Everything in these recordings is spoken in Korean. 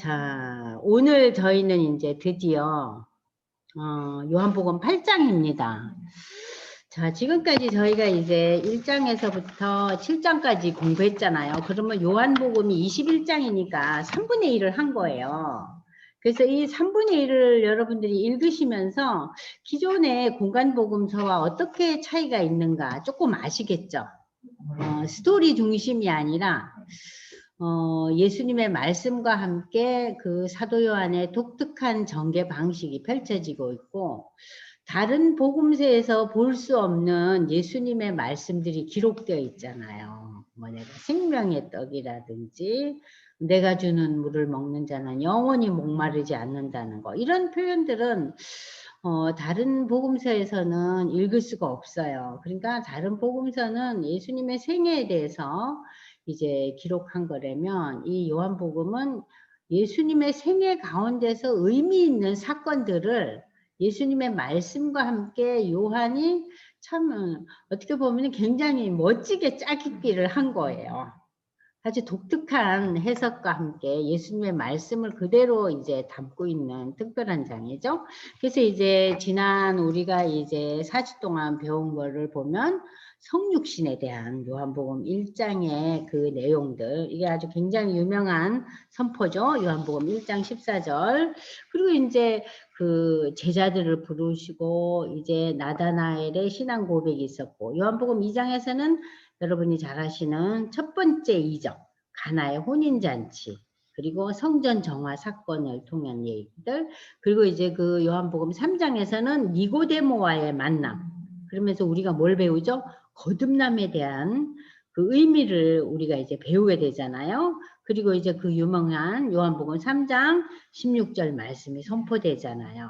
자, 오늘 저희는 이제 드디어 요한복음 8장입니다. 자, 지금까지 저희가 이제 1장에서부터 7장까지 공부했잖아요. 그러면 요한복음이 21장이니까 3분의 1을 한 거예요. 그래서 이 3분의 1을 여러분들이 읽으시면서 기존의 공간복음서와 어떻게 차이가 있는가 조금 아시겠죠? 스토리 중심이 아니라 예수님의 말씀과 함께 그 사도 요한의 독특한 전개 방식이 펼쳐지고 있고, 다른 복음서에서 볼 수 없는 예수님의 말씀들이 기록되어 있잖아요. 뭐 내가 생명의 떡이라든지 내가 주는 물을 먹는 자는 영원히 목마르지 않는다는 거, 이런 표현들은 다른 복음서에서는 읽을 수가 없어요. 그러니까 다른 복음서는 예수님의 생애에 대해서 이제 기록한 거라면, 이 요한복음은 예수님의 생애 가운데서 의미 있는 사건들을 예수님의 말씀과 함께 요한이 참 어떻게 보면 굉장히 멋지게 짜깁기를 한 거예요. 아주 독특한 해석과 함께 예수님의 말씀을 그대로 이제 담고 있는 특별한 장이죠. 그래서 이제 지난 우리가 이제 4주 동안 배운 거를 보면 성육신에 대한 요한복음 1장의 그 내용들, 이게 아주 굉장히 유명한 선포죠. 요한복음 1장 14절. 그리고 이제 그 제자들을 부르시고 이제 나다나엘의 신앙 고백이 있었고, 요한복음 2장에서는 여러분이 잘 아시는 첫 번째 이적, 가나의 혼인잔치, 그리고 성전 정화 사건을 통한 얘기들, 그리고 이제 그 요한복음 3장에서는 니고데모와의 만남, 그러면서 우리가 뭘 배우죠? 거듭남에 대한 그 의미를 우리가 이제 배우게 되잖아요. 그리고 이제 그 유명한 요한복음 3장 16절 말씀이 선포되잖아요.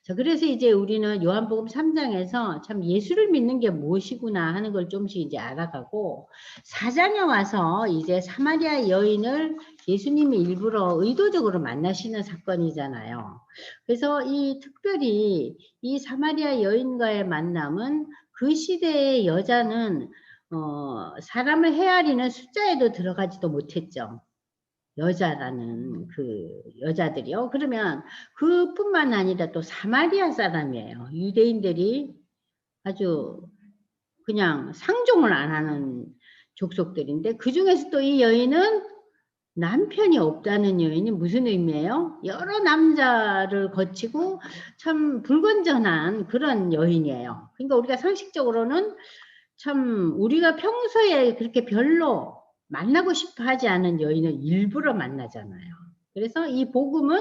자, 그래서 이제 우리는 요한복음 3장에서 참 예수를 믿는 게 무엇이구나 하는 걸 좀씩 이제 알아가고, 4장에 와서 이제 사마리아 여인을 예수님이 일부러 의도적으로 만나시는 사건이잖아요. 그래서 이 특별히 이 사마리아 여인과의 만남은 그 시대의 여자는 사람을 헤아리는 숫자에도 들어가지도 못했죠. 여자라는 그 여자들이요. 그러면 그뿐만 아니라 또 사마리아 사람이에요. 유대인들이 아주 그냥 상종을 안 하는 족속들인데, 그 중에서 또 이 여인은 남편이 없다는 여인이 무슨 의미예요? 여러 남자를 거치고 참 불건전한 그런 여인이에요. 그러니까 우리가 상식적으로는 참 우리가 평소에 그렇게 별로 만나고 싶어 하지 않은 여인을 일부러 만나잖아요. 그래서 이 복음은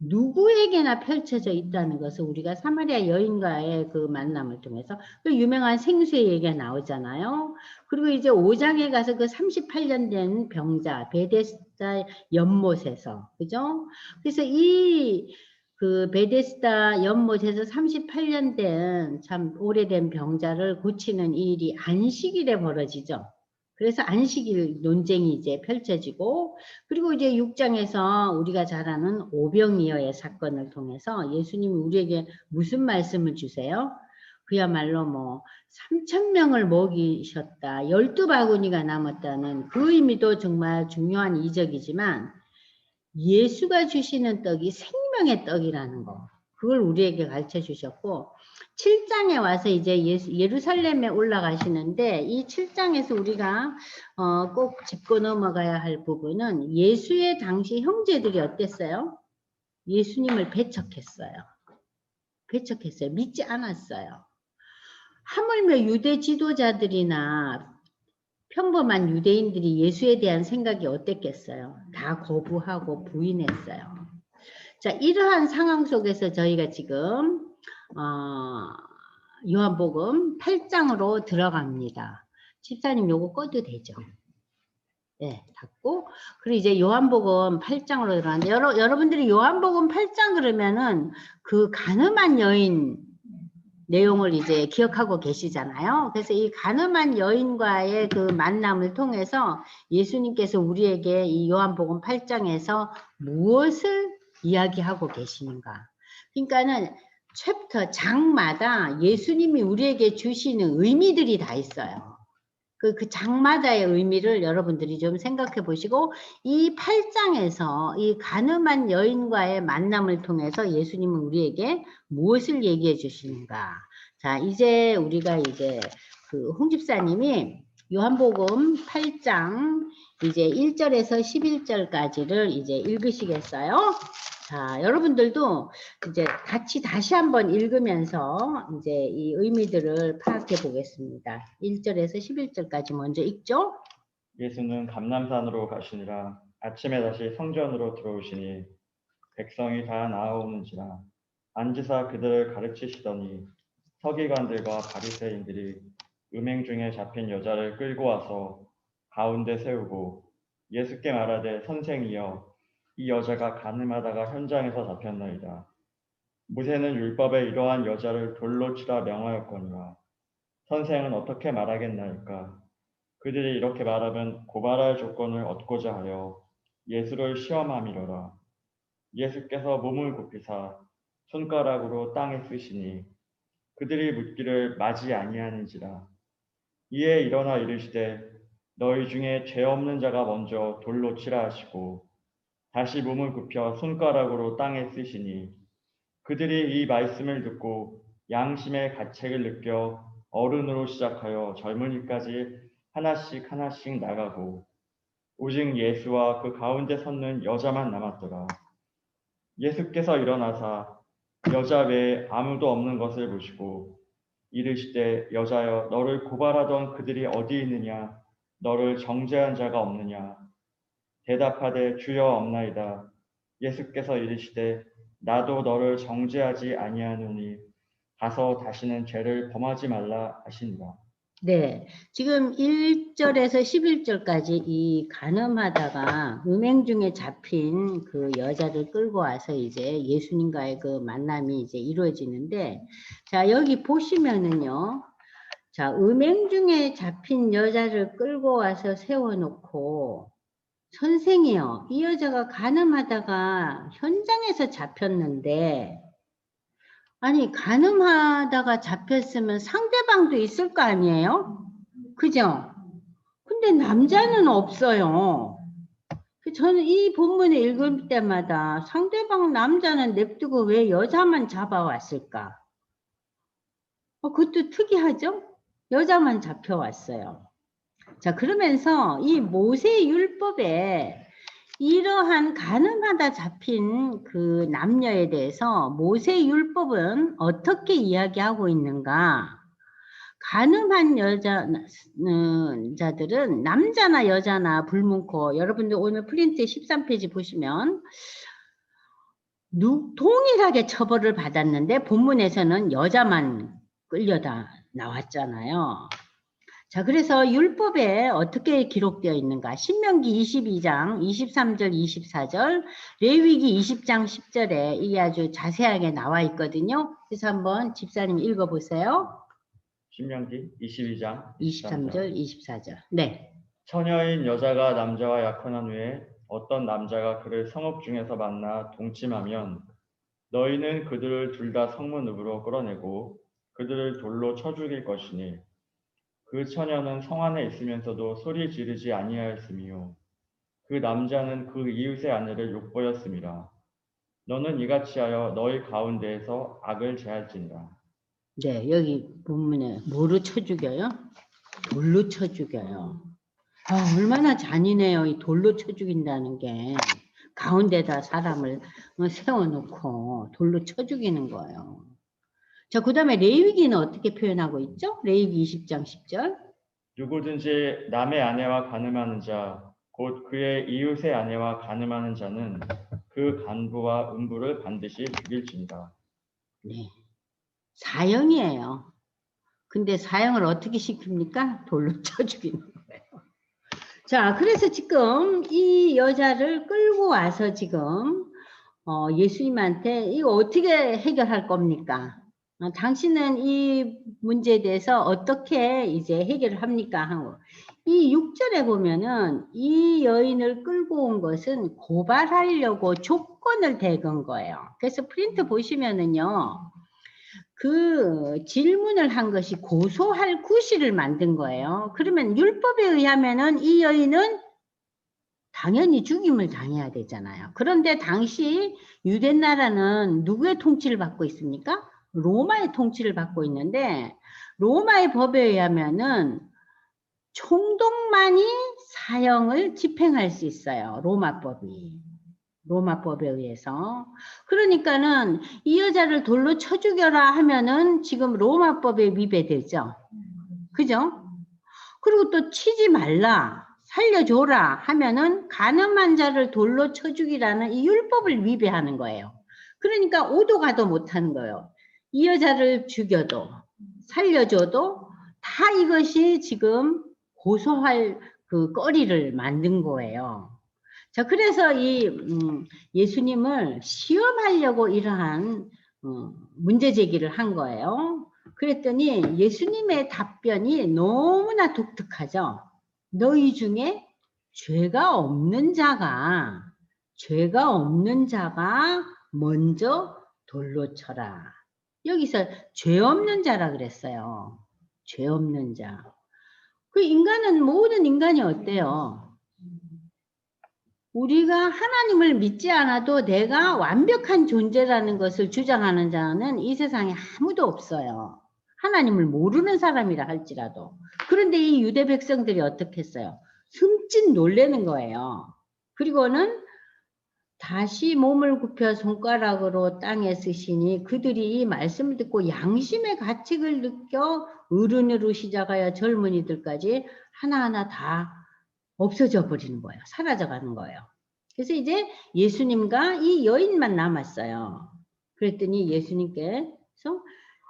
누구에게나 펼쳐져 있다는 것을 우리가 사마리아 여인과의 그 만남을 통해서, 그 유명한 생수의 얘기가 나오잖아요. 그리고 이제 5장에 가서 그 38년 된 병자 베데스다 연못에서, 그죠? 그래서 이 그 베데스다 연못에서 38년 된 참 오래된 병자를 고치는 이 일이 안식일에 벌어지죠. 그래서 안식일 논쟁이 이제 펼쳐지고, 그리고 이제 6장에서 우리가 잘 아는 오병이어의 사건을 통해서 예수님이 우리에게 무슨 말씀을 주세요? 그야말로 뭐 3,000명을 먹이셨다, 12바구니가 남았다는 그 의미도 정말 중요한 이적이지만, 예수가 주시는 떡이 생명의 떡이라는 거, 그걸 우리에게 가르쳐 주셨고, 7장에 와서 이제 예루살렘에 올라가시는데, 이 7장에서 우리가 꼭 짚고 넘어가야 할 부분은, 예수의 당시 형제들이 어땠어요? 예수님을 배척했어요. 믿지 않았어요. 하물며 유대 지도자들이나 평범한 유대인들이 예수에 대한 생각이 어땠겠어요? 다 거부하고 부인했어요. 자, 이러한 상황 속에서 저희가 지금 요한복음 8장으로 들어갑니다. 집사님 요거 꺼도 되죠? 네, 닫고. 그리고 이제 요한복음 8장으로 들어가는데, 여러분들이 요한복음 8장 그러면은 그 가늠한 여인 내용을 이제 기억하고 계시잖아요. 그래서 이 가늠한 여인과의 그 만남을 통해서 예수님께서 우리에게 이 요한복음 8장에서 무엇을 이야기하고 계시는가. 그러니까는 챕터 장마다 예수님이 우리에게 주시는 의미들이 다 있어요. 그 장마다의 의미를 여러분들이 좀 생각해 보시고, 이 8장에서 이 가늠한 여인과의 만남을 통해서 예수님은 우리에게 무엇을 얘기해 주시는가. 자, 이제 우리가 이제 그 홍 집사님이 요한복음 8장 이제 1절에서 11절까지를 이제 읽으시겠어요? 자, 여러분들도 이제 같이 다시 한번 읽으면서 이제 이 의미들을 파악해 보겠습니다. 1절에서 11절까지 먼저 읽죠. 예수는 감람산으로 가시니라. 아침에 다시 성전으로 들어오시니 백성이 다 나아오는지라. 앉으사 그들을 가르치시더니 서기관들과 바리새인들이 음행 중에 잡힌 여자를 끌고 와서 가운데 세우고 예수께 말하되 선생이여 이 여자가 간음하다가 현장에서 잡혔나이다. 모세는 율법에 이러한 여자를 돌로 치라 명하였거니와 선생은 어떻게 말하겠나이까. 그들이 이렇게 말하면 고발할 조건을 얻고자 하여 예수를 시험함이로라. 예수께서 몸을 굽히사 손가락으로 땅에 쓰시니 그들이 묻기를 마지 아니하는지라. 이에 일어나 이르시되 너희 중에 죄 없는 자가 먼저 돌로 치라 하시고 다시 몸을 굽혀 손가락으로 땅에 쓰시니 그들이 이 말씀을 듣고 양심의 가책을 느껴 어른으로 시작하여 젊은이까지 하나씩 하나씩 나가고 오직 예수와 그 가운데 섰는 여자만 남았더라. 예수께서 일어나사 여자 외에 아무도 없는 것을 보시고 이르시되 여자여 너를 고발하던 그들이 어디 있느냐 너를 정죄한 자가 없느냐. 대답하되 주여 없나이다. 예수께서 이르시되 나도 너를 정죄하지 아니하노니 가서 다시는 죄를 범하지 말라 하시니라. 네, 지금 1절에서 11절까지 이 간음하다가 음행 중에 잡힌 그 여자를 끌고 와서 이제 예수님과의 그 만남이 이제 이루어지는데, 자, 여기 보시면은요, 자, 음행 중에 잡힌 여자를 끌고 와서 세워놓고, 선생이요, 이 여자가 간음하다가 현장에서 잡혔는데, 아니, 간음하다가 잡혔으면 상대방도 있을 거 아니에요? 그죠? 근데 남자는 없어요. 저는 이 본문을 읽을 때마다 상대방 남자는 냅두고 왜 여자만 잡아왔을까? 그것도 특이하죠? 여자만 잡혀왔어요. 자, 그러면서 이 모세 율법에 이러한 간음하다 잡힌 그 남녀에 대해서 모세 율법은 어떻게 이야기하고 있는가? 간음한 자들은 남자나 여자나 불문코, 여러분들 오늘 프린트 13페이지 보시면 동일하게 처벌을 받았는데 본문에서는 여자만 끌려다 나왔잖아요. 자, 그래서 율법에 어떻게 기록되어 있는가? 신명기 22장 23절 24절, 레위기 20장 10절에 이게 아주 자세하게 나와 있거든요. 그래서 한번 집사님 읽어보세요. 신명기 22장 23절 24절. 네. 처녀인 여자가 남자와 약혼한 후에 어떤 남자가 그를 성읍 중에서 만나 동침하면 너희는 그들을 둘 다 성문으로 끌어내고 그들을 돌로 쳐 죽일 것이니 그 처녀는 성 안에 있으면서도 소리 지르지 아니하였으며 그 남자는 그 이웃의 아내를 욕보였음이라. 너는 이같이 하여 너희 가운데에서 악을 제할지니라. 네, 여기 본문에 뭐로 쳐 죽여요? 돌로 쳐 죽여요. 아, 얼마나 잔인해요. 이 돌로 쳐 죽인다는 게. 가운데다 사람을 세워놓고 돌로 쳐 죽이는 거예요. 자, 그 다음에 레위기는 어떻게 표현하고 있죠? 레위기 20장 10절. 누구든지 남의 아내와 간음하는 자, 곧 그의 이웃의 아내와 간음하는 자는 그 간부와 음부를 반드시 죽일지니라. 네. 사형이에요. 근데 사형을 어떻게 시킵니까? 돌로 쳐 죽이는 거예요. 자, 그래서 지금 이 여자를 끌고 와서 지금 예수님한테 이거 어떻게 해결할 겁니까? 당신은 이 문제에 대해서 어떻게 이제 해결을 합니까? 하고 이 6절에 보면은 이 여인을 끌고 온 것은 고발하려고 조건을 대건 거예요. 그래서 프린트 보시면은요. 그 질문을 한 것이 고소할 구실을 만든 거예요. 그러면 율법에 의하면은 이 여인은 당연히 죽임을 당해야 되잖아요. 그런데 당시 유대 나라는 누구의 통치를 받고 있습니까? 로마의 통치를 받고 있는데 로마의 법에 의하면은 총독만이 사형을 집행할 수 있어요. 로마법에 의해서. 그러니까는 이 여자를 돌로 쳐 죽여라 하면은 지금 로마법에 위배되죠. 그죠? 그리고 또 치지 말라, 살려줘라 하면은 가늠한 자를 돌로 쳐 죽이라는 이 율법을 위배하는 거예요. 그러니까 오도 가도 못하는 거예요. 이 여자를 죽여도 살려줘도 다 이것이 지금 고소할 그 거리를 만든 거예요. 자, 그래서 이 예수님을 시험하려고 이러한 문제 제기를 한 거예요. 그랬더니 예수님의 답변이 너무나 독특하죠. 너희 중에 죄가 없는 자가 먼저 돌로 쳐라. 여기서 죄 없는 자라 그랬어요. 죄 없는 자. 그 인간은 모든 인간이 어때요? 우리가 하나님을 믿지 않아도 내가 완벽한 존재라는 것을 주장하는 자는 이 세상에 아무도 없어요. 하나님을 모르는 사람이라 할지라도. 그런데 이 유대 백성들이 어떻게 했어요? 숨짓 놀라는 거예요. 그리고는 다시 몸을 굽혀 손가락으로 땅에 쓰시니 그들이 이 말씀을 듣고 양심의 가책을 느껴 어른으로 시작하여 젊은이들까지 하나하나 다 없어져 버리는 거예요. 사라져 가는 거예요. 그래서 이제 예수님과 이 여인만 남았어요. 그랬더니 예수님께서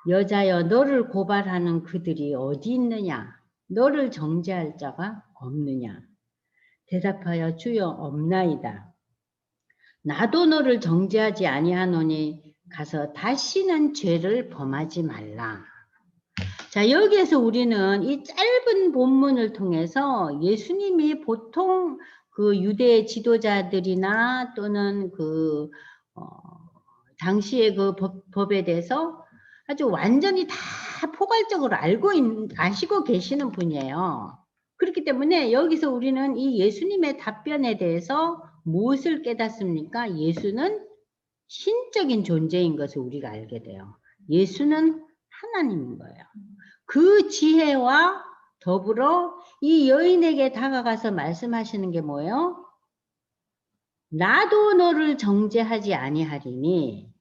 여자여 너를 고발하는 그들이 어디 있느냐? 너를 정죄할 자가 없느냐? 대답하여 주여 없나이다. 나도 너를 정죄하지 아니하노니 가서 다시는 죄를 범하지 말라. 자, 여기에서 우리는 이 짧은 본문을 통해서 예수님이 보통 그 유대 지도자들이나 또는 그 당시의 그 법에 대해서 아주 완전히 다 포괄적으로 아시고 계시는 분이에요. 그렇기 때문에 여기서 우리는 이 예수님의 답변에 대해서 무엇을 깨닫습니까? 예수는 신적인 존재인 것을 우리가 알게 돼요. 예수는 하나님인 거예요. 그 지혜와 더불어 이 여인에게 다가가서 말씀하시는 게 뭐예요? 나도 너를 정죄하지 아니하리니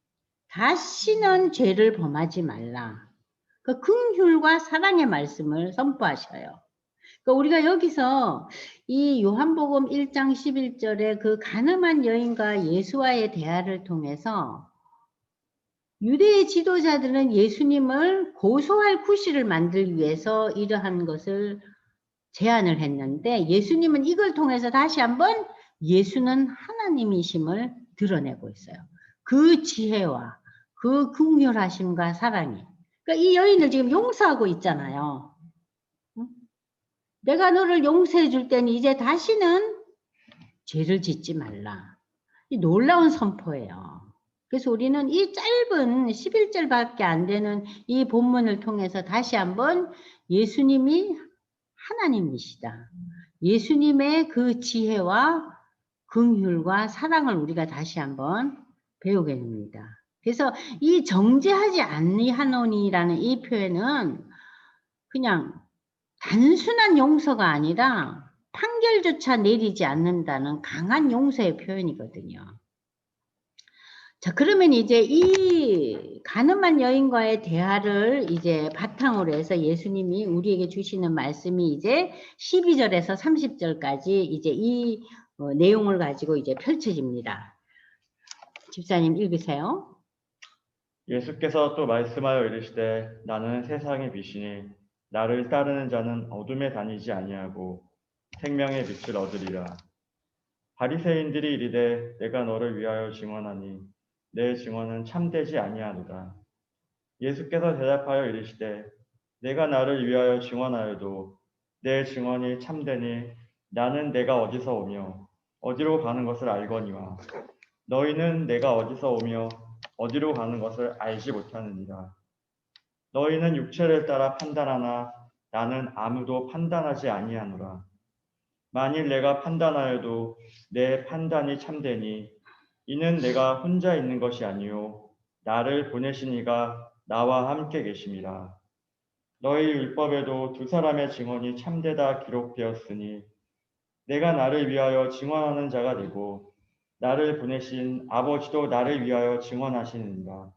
다시는 죄를 범하지 말라. 그 긍휼과 사랑의 말씀을 선포하셔요. 그러니까 우리가 여기서 이 요한복음 1장 11절에 그 가늠한 여인과 예수와의 대화를 통해서 유대의 지도자들은 예수님을 고소할 구실을 만들기 위해서 이러한 것을 제안을 했는데 예수님은 이걸 통해서 다시 한번 예수는 하나님이심을 드러내고 있어요. 그 지혜와 그 긍휼하심과 사랑이. 그러니까 이 여인을 지금 용서하고 있잖아요. 내가 너를 용서해 줄 때는 이제 다시는 죄를 짓지 말라. 이 놀라운 선포예요. 그래서 우리는 이 짧은 11절밖에 안 되는 이 본문을 통해서 다시 한번 예수님이 하나님이시다. 예수님의 그 지혜와 긍휼과 사랑을 우리가 다시 한번 배우게 됩니다. 그래서 이 정죄하지 아니하노니라는 이 표현은 그냥 단순한 용서가 아니라 판결조차 내리지 않는다는 강한 용서의 표현이거든요. 자, 그러면 이제 이 가늠한 여인과의 대화를 이제 바탕으로 해서 예수님이 우리에게 주시는 말씀이 이제 12절에서 30절까지 이제 이 내용을 가지고 이제 펼쳐집니다. 집사님 읽으세요. 예수께서 또 말씀하여 이르시되 나는 세상의 빛이니 나를 따르는 자는 어둠에 다니지 아니하고 생명의 빛을 얻으리라. 바리새인들이 이르되 내가 너를 위하여 증언하니 내 증언은 참되지 아니하노라. 예수께서 대답하여 이르시되 내가 나를 위하여 증언하여도 내 증언이 참되니 나는 내가 어디서 오며 어디로 가는 것을 알거니와 너희는 내가 어디서 오며 어디로 가는 것을 알지 못하느니라. 너희는 육체를 따라 판단하나 나는 아무도 판단하지 아니하노라. 만일 내가 판단하여도 내 판단이 참되니 이는 내가 혼자 있는 것이 아니요 나를 보내신 이가 나와 함께 계심이라. 너희 율법에도 두 사람의 증언이 참되다 기록되었으니 내가 나를 위하여 증언하는 자가 되고 나를 보내신 아버지도 나를 위하여 증언하시느니라.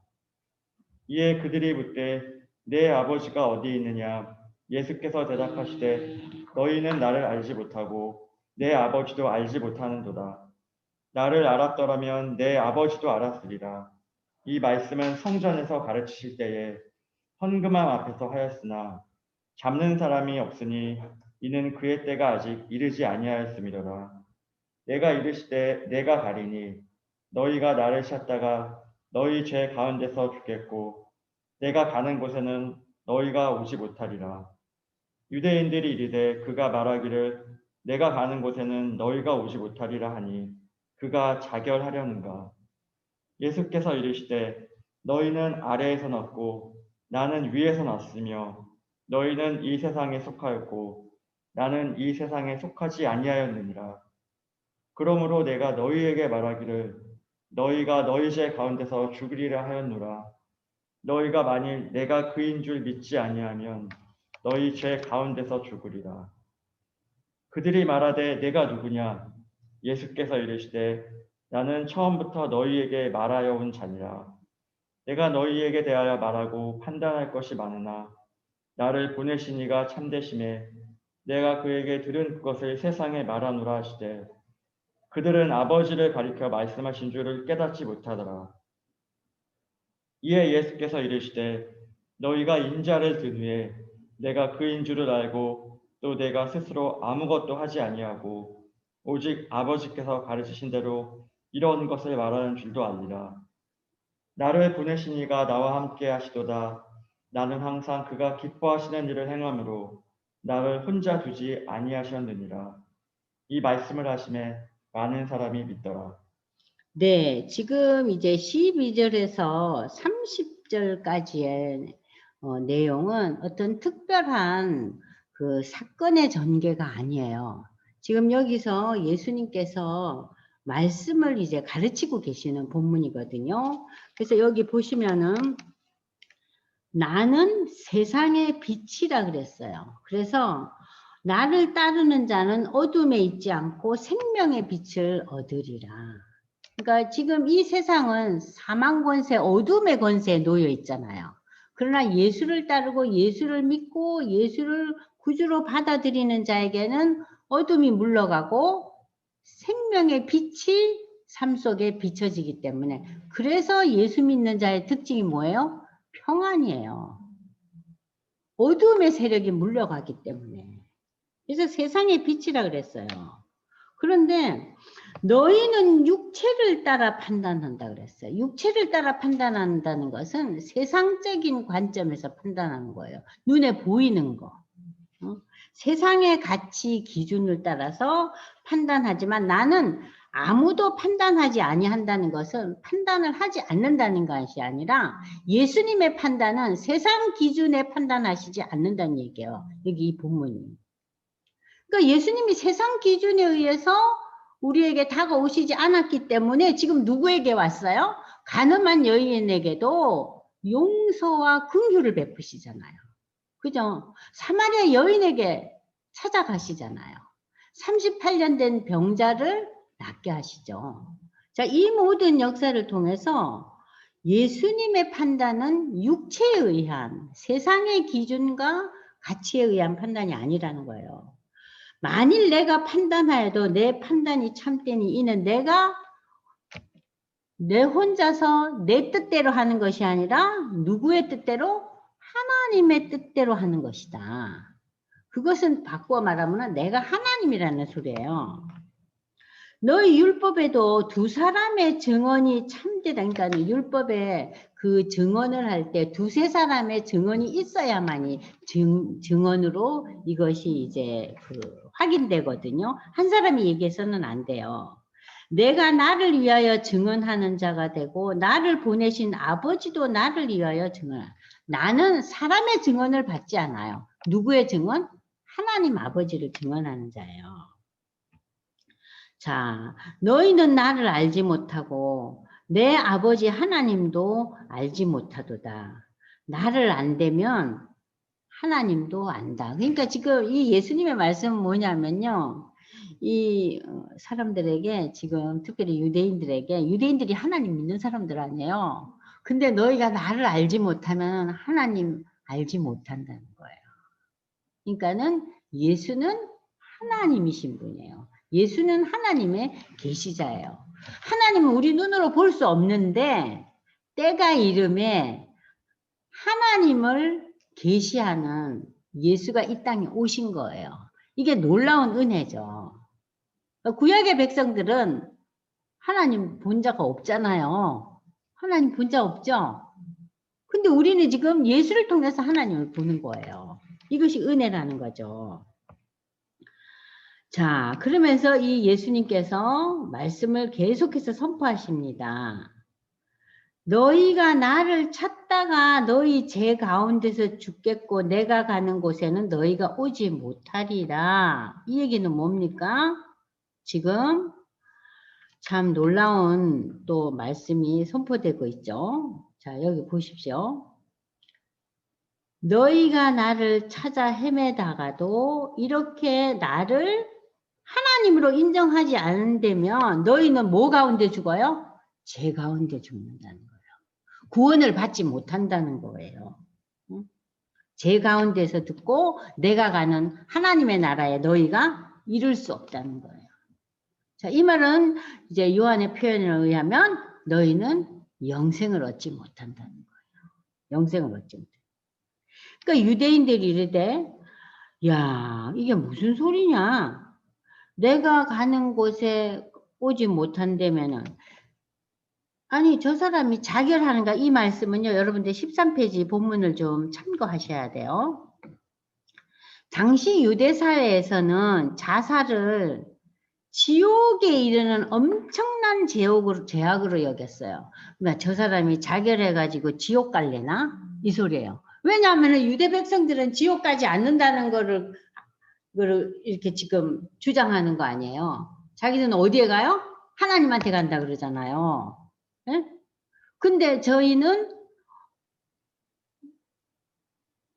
이에 그들이 묻되 내 아버지가 어디 있느냐? 예수께서 대답하시되 너희는 나를 알지 못하고 내 아버지도 알지 못하는도다. 나를 알았더라면 내 아버지도 알았으리라. 이 말씀은 성전에서 가르치실 때에 헌금함 앞에서 하였으나 잡는 사람이 없으니 이는 그의 때가 아직 이르지 아니하였음이로라. 내가 이르시되 내가 가리니 너희가 나를 찾다가 너희 죄 가운데서 죽겠고 내가 가는 곳에는 너희가 오지 못하리라. 유대인들이 이르되 그가 말하기를 내가 가는 곳에는 너희가 오지 못하리라 하니 그가 자결하려는가. 예수께서 이르시되 너희는 아래에서 났고 나는 위에서 났으며 너희는 이 세상에 속하였고 나는 이 세상에 속하지 아니하였느니라. 그러므로 내가 너희에게 말하기를 너희가 너희 죄 가운데서 죽으리라 하였노라. 너희가 만일 내가 그인 줄 믿지 아니하면 너희 죄 가운데서 죽으리라. 그들이 말하되 내가 누구냐? 예수께서 이르시되 나는 처음부터 너희에게 말하여 온 자니라. 내가 너희에게 대하여 말하고 판단할 것이 많으나 나를 보내신 이가 참되심에 내가 그에게 들은 그것을 세상에 말하노라 하시되 그들은 아버지를 가리켜 말씀하신 줄을 깨닫지 못하더라. 이에 예수께서 이르시되 너희가 인자를 든 후에 내가 그인 줄을 알고 또 내가 스스로 아무것도 하지 아니하고 오직 아버지께서 가르치신 대로 이런 것을 말하는 줄도 알리라. 나를 보내신 이가 나와 함께 하시도다. 나는 항상 그가 기뻐하시는 일을 행함으로 나를 혼자 두지 아니하셨느니라. 이 말씀을 하심에 많은 사람이 믿더라. 네, 지금 이제 12절에서 30절까지의 내용은 어떤 특별한 그 사건의 전개가 아니에요. 지금 여기서 예수님께서 말씀을 이제 가르치고 계시는 본문이거든요. 그래서 여기 보시면은 나는 세상의 빛이라 그랬어요. 그래서 나를 따르는 자는 어둠에 있지 않고 생명의 빛을 얻으리라. 그러니까 지금 이 세상은 사망 권세, 어둠의 권세에 놓여 있잖아요. 그러나 예수를 따르고 예수를 믿고 예수를 구주로 받아들이는 자에게는 어둠이 물러가고 생명의 빛이 삶 속에 비춰지기 때문에, 그래서 예수 믿는 자의 특징이 뭐예요? 평안이에요. 어둠의 세력이 물러가기 때문에. 그래서 세상의 빛이라 그랬어요. 그런데 너희는 육체를 따라 판단한다 그랬어요. 육체를 따라 판단한다는 것은 세상적인 관점에서 판단하는 거예요. 눈에 보이는 거. 세상의 가치 기준을 따라서 판단하지만 나는 아무도 판단하지 아니한다는 것은 판단을 하지 않는다는 것이 아니라 예수님의 판단은 세상 기준에 판단하시지 않는다는 얘기예요. 여기 이 본문이. 그러니까 예수님이 세상 기준에 의해서 우리에게 다가오시지 않았기 때문에 지금 누구에게 왔어요? 가늠한 여인에게도 용서와 긍휼을 베푸시잖아요. 그죠? 사마리아 여인에게 찾아가시잖아요. 38년 된 병자를 낫게 하시죠. 자, 이 모든 역사를 통해서 예수님의 판단은 육체에 의한 세상의 기준과 가치에 의한 판단이 아니라는 거예요. 만일 내가 판단하여도 내 판단이 참되니 이는 내가 내 혼자서 내 뜻대로 하는 것이 아니라 누구의 뜻대로? 하나님의 뜻대로 하는 것이다. 그것은 바꾸어 말하면 내가 하나님이라는 소리예요. 너희 율법에도 두 사람의 증언이 참되다. 그러니까 율법에 그 증언을 할 때 두세 사람의 증언이 있어야만이 증언으로 이것이 이제 그 확인되거든요. 한 사람이 얘기해서는 안 돼요. 내가 나를 위하여 증언하는 자가 되고 나를 보내신 아버지도 나를 위하여 증언. 나는 사람의 증언을 받지 않아요. 누구의 증언? 하나님 아버지를 증언하는 자예요. 자, 너희는 나를 알지 못하고 내 아버지 하나님도 알지 못하도다. 나를 안되면 하나님도 안다. 그러니까 지금 이 예수님의 말씀은 뭐냐면요. 이 사람들에게 지금 특별히 유대인들이 하나님 믿는 사람들 아니에요. 근데 너희가 나를 알지 못하면 하나님 알지 못한다는 거예요. 그러니까는 예수는 하나님이신 분이에요. 예수는 하나님의 계시자예요. 하나님은 우리 눈으로 볼 수 없는데 때가 이름에 하나님을 계시하는 예수가 이 땅에 오신 거예요. 이게 놀라운 은혜죠. 구약의 백성들은 하나님 본 자가 없잖아요. 하나님 본 자 없죠? 근데 우리는 지금 예수를 통해서 하나님을 보는 거예요. 이것이 은혜라는 거죠. 자, 그러면서 이 예수님께서 말씀을 계속해서 선포하십니다. 너희가 나를 찾다가 너희 제 가운데서 죽겠고 내가 가는 곳에는 너희가 오지 못하리라. 이 얘기는 뭡니까? 지금 참 놀라운 또 말씀이 선포되고 있죠. 자, 여기 보십시오. 너희가 나를 찾아 헤매다가도 이렇게 나를 하나님으로 인정하지 않는다면 너희는 뭐 가운데 죽어요? 제 가운데 죽는다는 거예요. 구원을 받지 못한다는 거예요. 제 가운데서 듣고 내가 가는 하나님의 나라에 너희가 이룰 수 없다는 거예요. 자, 이 말은 이제 요한의 표현에 의하면 너희는 영생을 얻지 못한다는 거예요. 영생을 얻지 못해. 그러니까 유대인들이 이르되, 야, 이게 무슨 소리냐? 내가 가는 곳에 오지 못한다면은, 아니, 저 사람이 자결하는가? 이 말씀은요, 여러분들 13페이지 본문을 좀 참고하셔야 돼요. 당시 유대사회에서는 자살을 지옥에 이르는 엄청난 죄악으로 여겼어요. 그러니까 저 사람이 자결해가지고 지옥 갈래나? 이 소리예요. 왜냐하면 유대 백성들은 지옥 가지 않는다는 거를 이렇게 지금 주장하는 거 아니에요. 자기들은 어디에 가요? 하나님한테 간다 그러잖아요. 예? 근데 저희는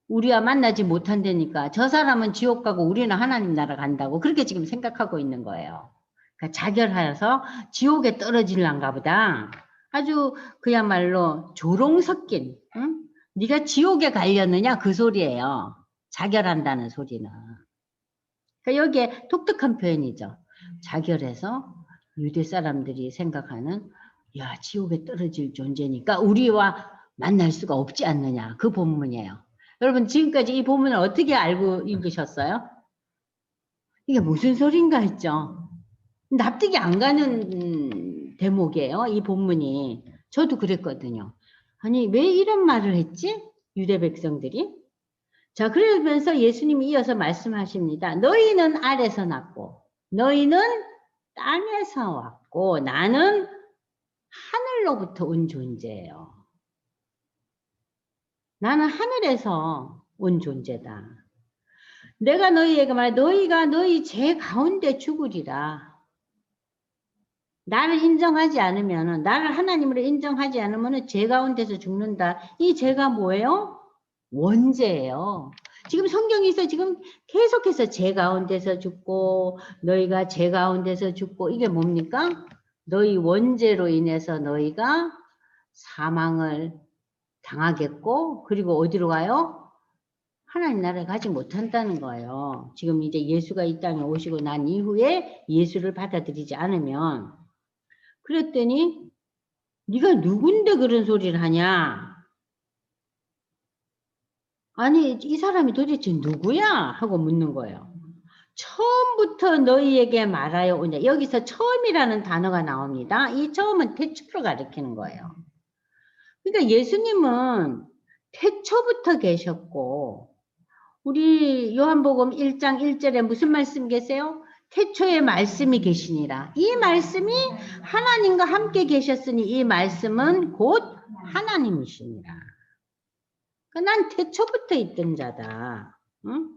우리와 만나지 못한다니까 저 사람은 지옥 가고 우리는 하나님 나라 간다고 그렇게 지금 생각하고 있는 거예요. 그러니까 자결하여서 지옥에 떨어질란가 보다. 아주 그야말로 조롱 섞인, 응? 네가 지옥에 가려느냐 그 소리예요. 자결한다는 소리는. 그러니까 여기에 독특한 표현이죠. 자결해서 유대 사람들이 생각하는 야 지옥에 떨어질 존재니까 우리와 만날 수가 없지 않느냐 그 본문이에요. 여러분 지금까지 이 본문을 어떻게 알고 읽으셨어요? 이게 무슨 소린가 했죠. 납득이 안 가는 대목이에요. 이 본문이. 저도 그랬거든요. 아니 왜 이런 말을 했지? 유대 백성들이. 자 그러면서 예수님이 이어서 말씀하십니다. 너희는 아래서 났고 너희는 땅에서 왔고 나는 하늘로부터 온 존재예요. 나는 하늘에서 온 존재다. 내가 너희에게 말해 너희가 너희 제 가운데 죽으리라. 나를 인정하지 않으면 나를 하나님으로 인정하지 않으면 제 가운데서 죽는다. 이 제가 뭐예요? 원죄예요. 지금 성경에서 지금 계속해서 제 가운데서 죽고 너희가 제 가운데서 죽고 이게 뭡니까? 너희 원죄로 인해서 너희가 사망을 당하겠고 그리고 어디로 가요? 하나님 나라에 가지 못한다는 거예요. 지금 이제 예수가 이 땅에 오시고 난 이후에 예수를 받아들이지 않으면 그랬더니 네가 누군데 그런 소리를 하냐? 아니 이 사람이 도대체 누구야? 하고 묻는 거예요. 처음부터 너희에게 말하여 오냐. 여기서 처음이라는 단어가 나옵니다. 이 처음은 태초를 가리키는 거예요. 그러니까 예수님은 태초부터 계셨고 우리 요한복음 1장 1절에 무슨 말씀 계세요? 태초에 말씀이 계시니라. 이 말씀이 하나님과 함께 계셨으니 이 말씀은 곧 하나님이시니라. 난 태초부터 있던 자다. 응?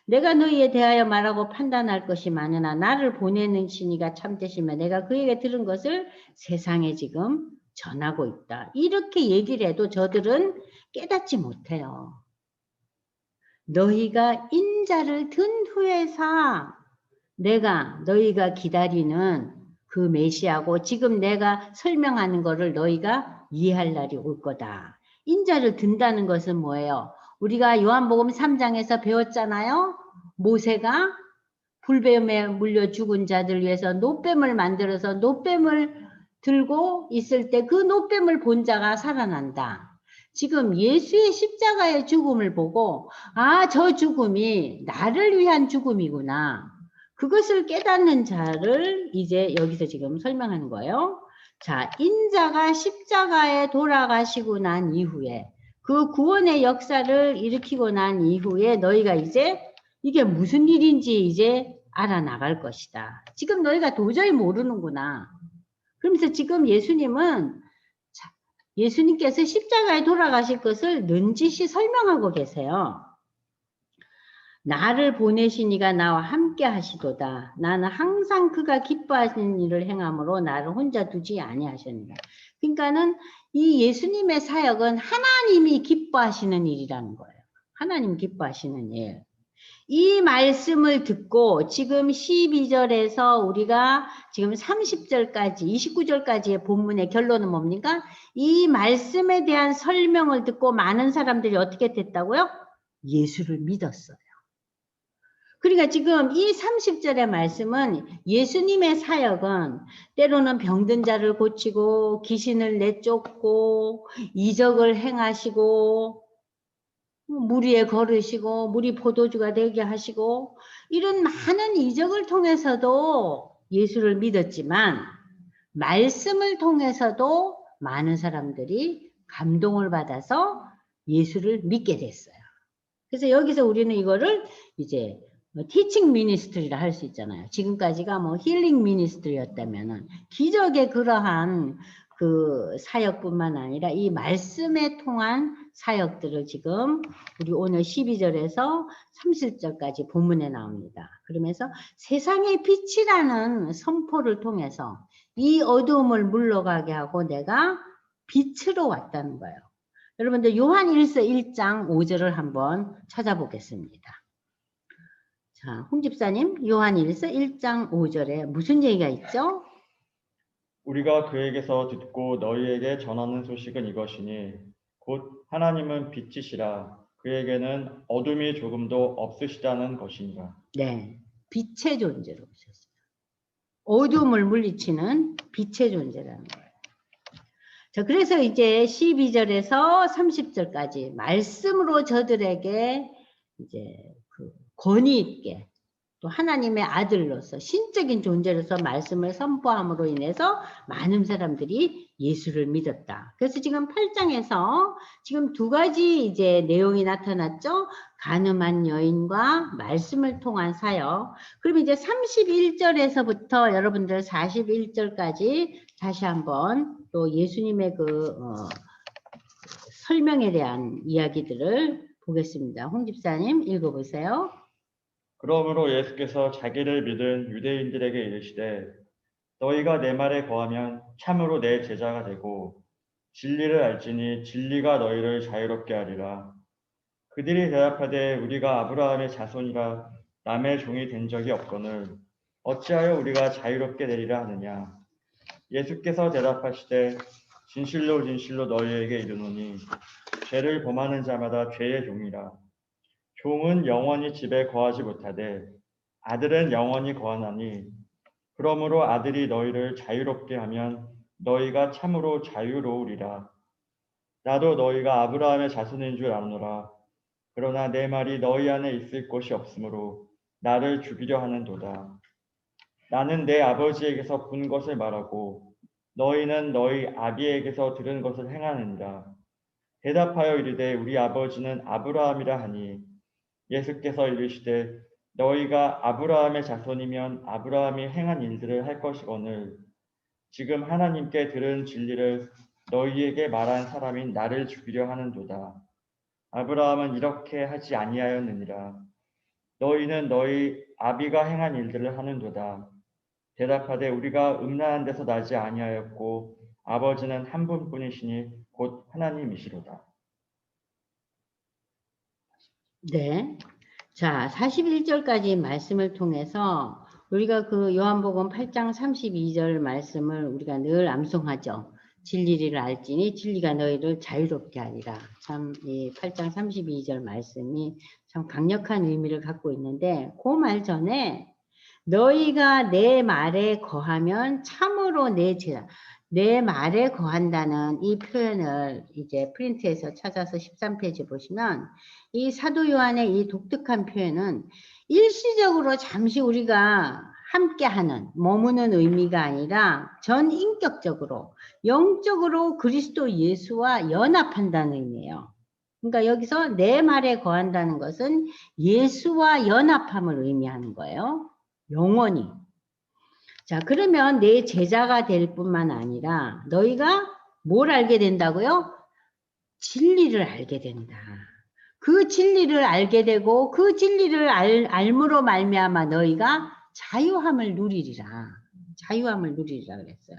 내가 너희에 대하여 말하고 판단할 것이 많으나 나를 보내는 신이가 참되시며 내가 그에게 들은 것을 세상에 지금 전하고 있다. 이렇게 얘기를 해도 저들은 깨닫지 못해요. 너희가 인자를 든 후에서 내가 너희가 기다리는 그 메시아고 지금 내가 설명하는 거를 너희가 이해할 날이 올 거다. 인자를 든다는 것은 뭐예요? 우리가 요한복음 3장에서 배웠잖아요. 모세가 불뱀에 물려 죽은 자들 위해서 노뱀을 만들어서 노뱀을 들고 있을 때 그 노뱀을 본 자가 살아난다. 지금 예수의 십자가의 죽음을 보고 저 죽음이 나를 위한 죽음이구나. 그것을 깨닫는 자를 이제 여기서 지금 설명하는 거예요. 자, 인자가 십자가에 돌아가시고 난 이후에 그 구원의 역사를 일으키고 난 이후에 너희가 이제 이게 무슨 일인지 이제 알아나갈 것이다. 지금 너희가 도저히 모르는구나. 그러면서 지금 예수님께서 십자가에 돌아가실 것을 넌지시 설명하고 계세요. 나를 보내신 이가 나와 함께 하시도다. 나는 항상 그가 기뻐하시는 일을 행함으로 나를 혼자 두지 아니하셨느니라. 그러니까는 이 예수님의 사역은 하나님이 기뻐하시는 일이라는 거예요. 하나님 기뻐하시는 일. 이 말씀을 듣고 지금 12절에서 우리가 지금 30절까지 29절까지의 본문의 결론은 뭡니까? 이 말씀에 대한 설명을 듣고 많은 사람들이 어떻게 됐다고요? 예수를 믿었어요. 그러니까 지금 이 30절의 말씀은 예수님의 사역은 때로는 병든 자를 고치고 귀신을 내쫓고 이적을 행하시고 물 위에 걸으시고 물이 포도주가 되게 하시고 이런 많은 이적을 통해서도 예수를 믿었지만 말씀을 통해서도 많은 사람들이 감동을 받아서 예수를 믿게 됐어요. 그래서 여기서 우리는 이거를 이제 티칭 미니스트리라 할 수 있잖아요. 지금까지가 뭐 힐링 미니스트리였다면은 기적의 그러한 그 사역뿐만 아니라 이 말씀에 통한 사역들을 지금 우리 오늘 12절에서 30절까지 본문에 나옵니다. 그러면서 세상의 빛이라는 선포를 통해서 이 어두움을 물러가게 하고 내가 빛으로 왔다는 거예요. 여러분들 요한일서 1장 5절을 한번 찾아보겠습니다. 자, 홍 집사님, 요한일서 1장 5절에 무슨 얘기가 있죠? 우리가 그에게서 듣고 너희에게 전하는 소식은 이것이니 곧 하나님은 빛이시라 그에게는 어둠이 조금도 없으시다는 것이니라. 네, 빛의 존재로 오셨어요. 어둠을 물리치는 빛의 존재라는 거예요. 자, 그래서 이제 12절에서 30절까지 말씀으로 저들에게 이제 그 권위 있게 또 하나님의 아들로서 신적인 존재로서 말씀을 선포함으로 인해서 많은 사람들이 예수를 믿었다. 그래서 지금 8장에서 지금 두 가지 이제 내용이 나타났죠. 간음한 여인과 말씀을 통한 사역. 그럼 이제 31절에서부터 여러분들 41절까지 다시 한번 또 예수님의 그 설명에 대한 이야기들을 보겠습니다. 홍 집사님 읽어보세요. 그러므로 예수께서 자기를 믿은 유대인들에게 이르시되 너희가 내 말에 거하면 참으로 내 제자가 되고 진리를 알지니 진리가 너희를 자유롭게 하리라. 그들이 대답하되 우리가 아브라함의 자손이라 남의 종이 된 적이 없거늘 어찌하여 우리가 자유롭게 되리라 하느냐. 예수께서 대답하시되 진실로 진실로 너희에게 이르노니 죄를 범하는 자마다 죄의 종이라. 종은 영원히 집에 거하지 못하되 아들은 영원히 거하나니 그러므로 아들이 너희를 자유롭게 하면 너희가 참으로 자유로우리라. 나도 너희가 아브라함의 자손인 줄 아노라. 그러나 내 말이 너희 안에 있을 곳이 없으므로 나를 죽이려 하는도다. 나는 내 아버지에게서 본 것을 말하고 너희는 너희 아비에게서 들은 것을 행하느니라. 대답하여 이르되 우리 아버지는 아브라함이라 하니 예수께서 이르시되 너희가 아브라함의 자손이면 아브라함이 행한 일들을 할 것이거늘 지금 하나님께 들은 진리를 너희에게 말한 사람인 나를 죽이려 하는도다. 아브라함은 이렇게 하지 아니하였느니라. 너희는 너희 아비가 행한 일들을 하는도다. 대답하되 우리가 음란한 데서 나지 아니하였고 아버지는 한 분뿐이시니 곧 하나님이시로다. 네. 자, 41절까지 말씀을 통해서 우리가 그 요한복음 8장 32절 말씀을 우리가 늘 암송하죠. 진리를 알지니 진리가 너희를 자유롭게 하리라. 참 이 8장 32절 말씀이 참 강력한 의미를 갖고 있는데 그 말 전에 너희가 내 말에 거하면 참으로 내 말에 거한다는 이 표현을 이제 프린트에서 찾아서 13페이지 보시면 이 사도 요한의 이 독특한 표현은 일시적으로 잠시 우리가 함께하는 머무는 의미가 아니라 전인격적으로 영적으로 그리스도 예수와 연합한다는 의미예요. 그러니까 여기서 내 말에 거한다는 것은 예수와 연합함을 의미하는 거예요. 영원히. 자, 그러면 내 제자가 될 뿐만 아니라 너희가 뭘 알게 된다고요? 진리를 알게 된다. 그 진리를 알게 되고 그 진리를 알므로 말미암아 너희가 자유함을 누리리라. 자유함을 누리리라 그랬어요.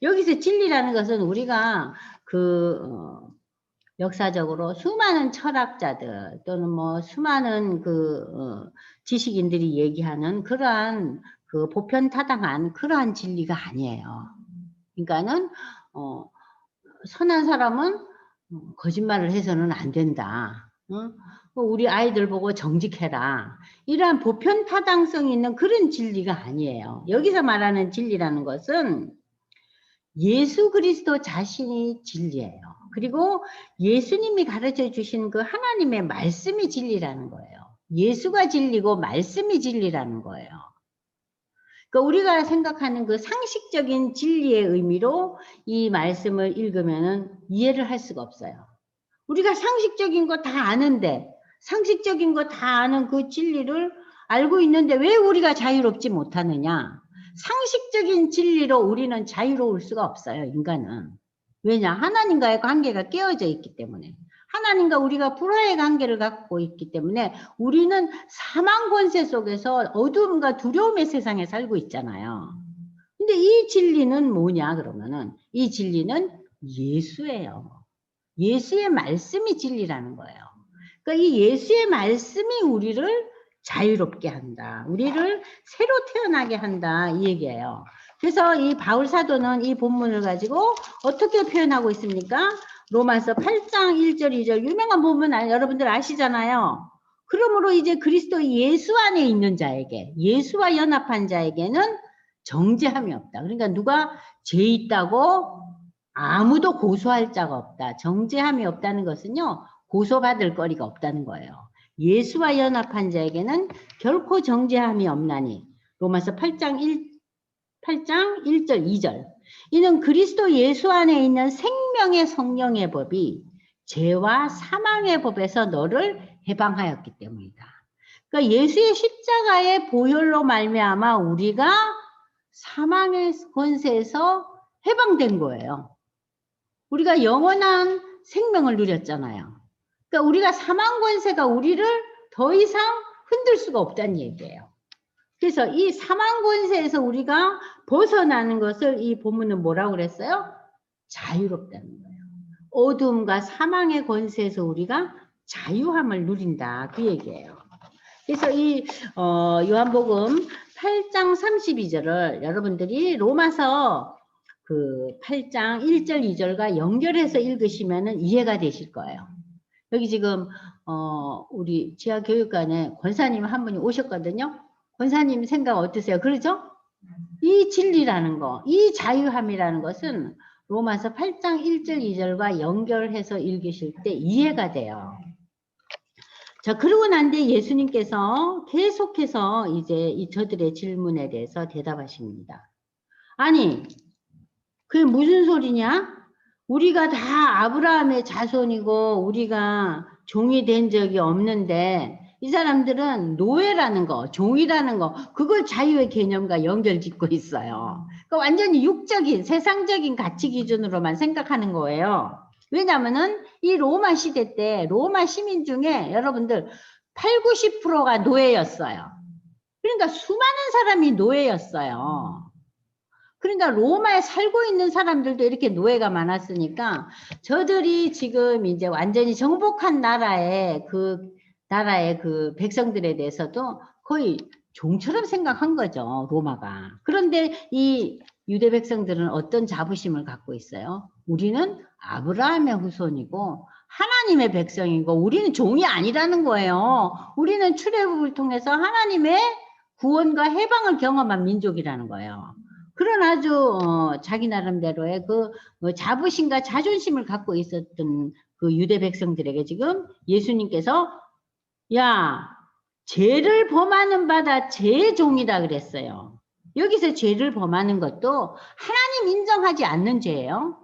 여기서 진리라는 것은 우리가 역사적으로 수많은 철학자들 또는 뭐 수많은 지식인들이 얘기하는 그러한 보편타당한 그러한 진리가 아니에요. 그러니까는 선한 사람은 거짓말을 해서는 안 된다. 우리 아이들 보고 정직해라. 이러한 보편타당성 있는 그런 진리가 아니에요. 여기서 말하는 진리라는 것은 예수 그리스도 자신이 진리예요. 그리고 예수님이 가르쳐 주신 그 하나님의 말씀이 진리라는 거예요. 예수가 진리고 말씀이 진리라는 거예요. 그러니까 우리가 생각하는 그 상식적인 진리의 의미로 이 말씀을 읽으면은 이해를 할 수가 없어요. 우리가 상식적인 거 다 아는데, 상식적인 거 다 아는 그 진리를 알고 있는데 왜 우리가 자유롭지 못하느냐? 상식적인 진리로 우리는 자유로울 수가 없어요, 인간은. 왜냐? 하나님과의 관계가 깨어져 있기 때문에. 하나님과 우리가 불화의 관계를 갖고 있기 때문에 우리는 사망 권세 속에서 어둠과 두려움의 세상에 살고 있잖아요. 근데 이 진리는 뭐냐 그러면은 이 진리는 예수예요. 예수의 말씀이 진리라는 거예요. 그러니까 이 예수의 말씀이 우리를 자유롭게 한다. 우리를 새로 태어나게 한다. 이 얘기예요. 그래서 이 바울 사도는 이 본문을 가지고 어떻게 표현하고 있습니까? 로마서 8장 1절 2절 유명한 본문 여러분들 아시잖아요. 그러므로 이제 그리스도 예수 안에 있는 자에게 예수와 연합한 자에게는 정죄함이 없다. 그러니까 누가 죄 있다고 아무도 고소할 자가 없다. 정죄함이 없다는 것은요. 고소받을 거리가 없다는 거예요. 예수와 연합한 자에게는 결코 정죄함이 없나니 로마서 8장 1절 2절 이는 그리스도 예수 안에 있는 생명의 성령의 법이 죄와 사망의 법에서 너를 해방하였기 때문이다. 그러니까 예수의 십자가의 보혈로 말미암아 우리가 사망의 권세에서 해방된 거예요. 우리가 영원한 생명을 누렸잖아요. 그러니까 우리가 사망 권세가 우리를 더 이상 흔들 수가 없다는 얘기예요. 그래서 이 사망 권세에서 우리가 벗어나는 것을 이 본문은 뭐라고 그랬어요? 자유롭다는 거예요. 어둠과 사망의 권세에서 우리가 자유함을 누린다. 그 얘기예요. 그래서 이 요한복음 8장 32절을 여러분들이 로마서 8장 1절 2절과 연결해서 읽으시면 이해가 되실 거예요. 여기 지금 우리 지하교육관에 권사님 한 분이 오셨거든요. 권사님 생각 어떠세요? 그러죠? 이 진리라는 거, 이 자유함이라는 것은 로마서 8장 1절 2절과 연결해서 읽으실 때 이해가 돼요. 자, 그러고 난 뒤에 예수님께서 계속해서 이제 저들의 질문에 대해서 대답하십니다. 아니, 그게 무슨 소리냐? 우리가 다 아브라함의 자손이고 우리가 종이 된 적이 없는데 이 사람들은 노예라는 거, 종이라는 거 그걸 자유의 개념과 연결짓고 있어요. 그러니까 완전히 육적인, 세상적인 가치 기준으로만 생각하는 거예요. 왜냐면은 이 로마 시대 때 로마 시민 중에 여러분들 8, 90%가 노예였어요. 그러니까 수많은 사람이 노예였어요. 그러니까 로마에 살고 있는 사람들도 이렇게 노예가 많았으니까 저들이 지금 이제 완전히 정복한 나라의 그 백성들에 대해서도 거의 종처럼 생각한 거죠, 로마가. 그런데 이 유대 백성들은 어떤 자부심을 갖고 있어요? 우리는 아브라함의 후손이고 하나님의 백성이고 우리는 종이 아니라는 거예요. 우리는 출애굽을 통해서 하나님의 구원과 해방을 경험한 민족이라는 거예요. 그런 아주 자기 나름대로의 그 자부심과 자존심을 갖고 있었던 그 유대 백성들에게 지금 예수님께서 야, 죄를 범하는 바다 죄의 종이다 그랬어요. 여기서 죄를 범하는 것도 하나님 인정하지 않는 죄예요.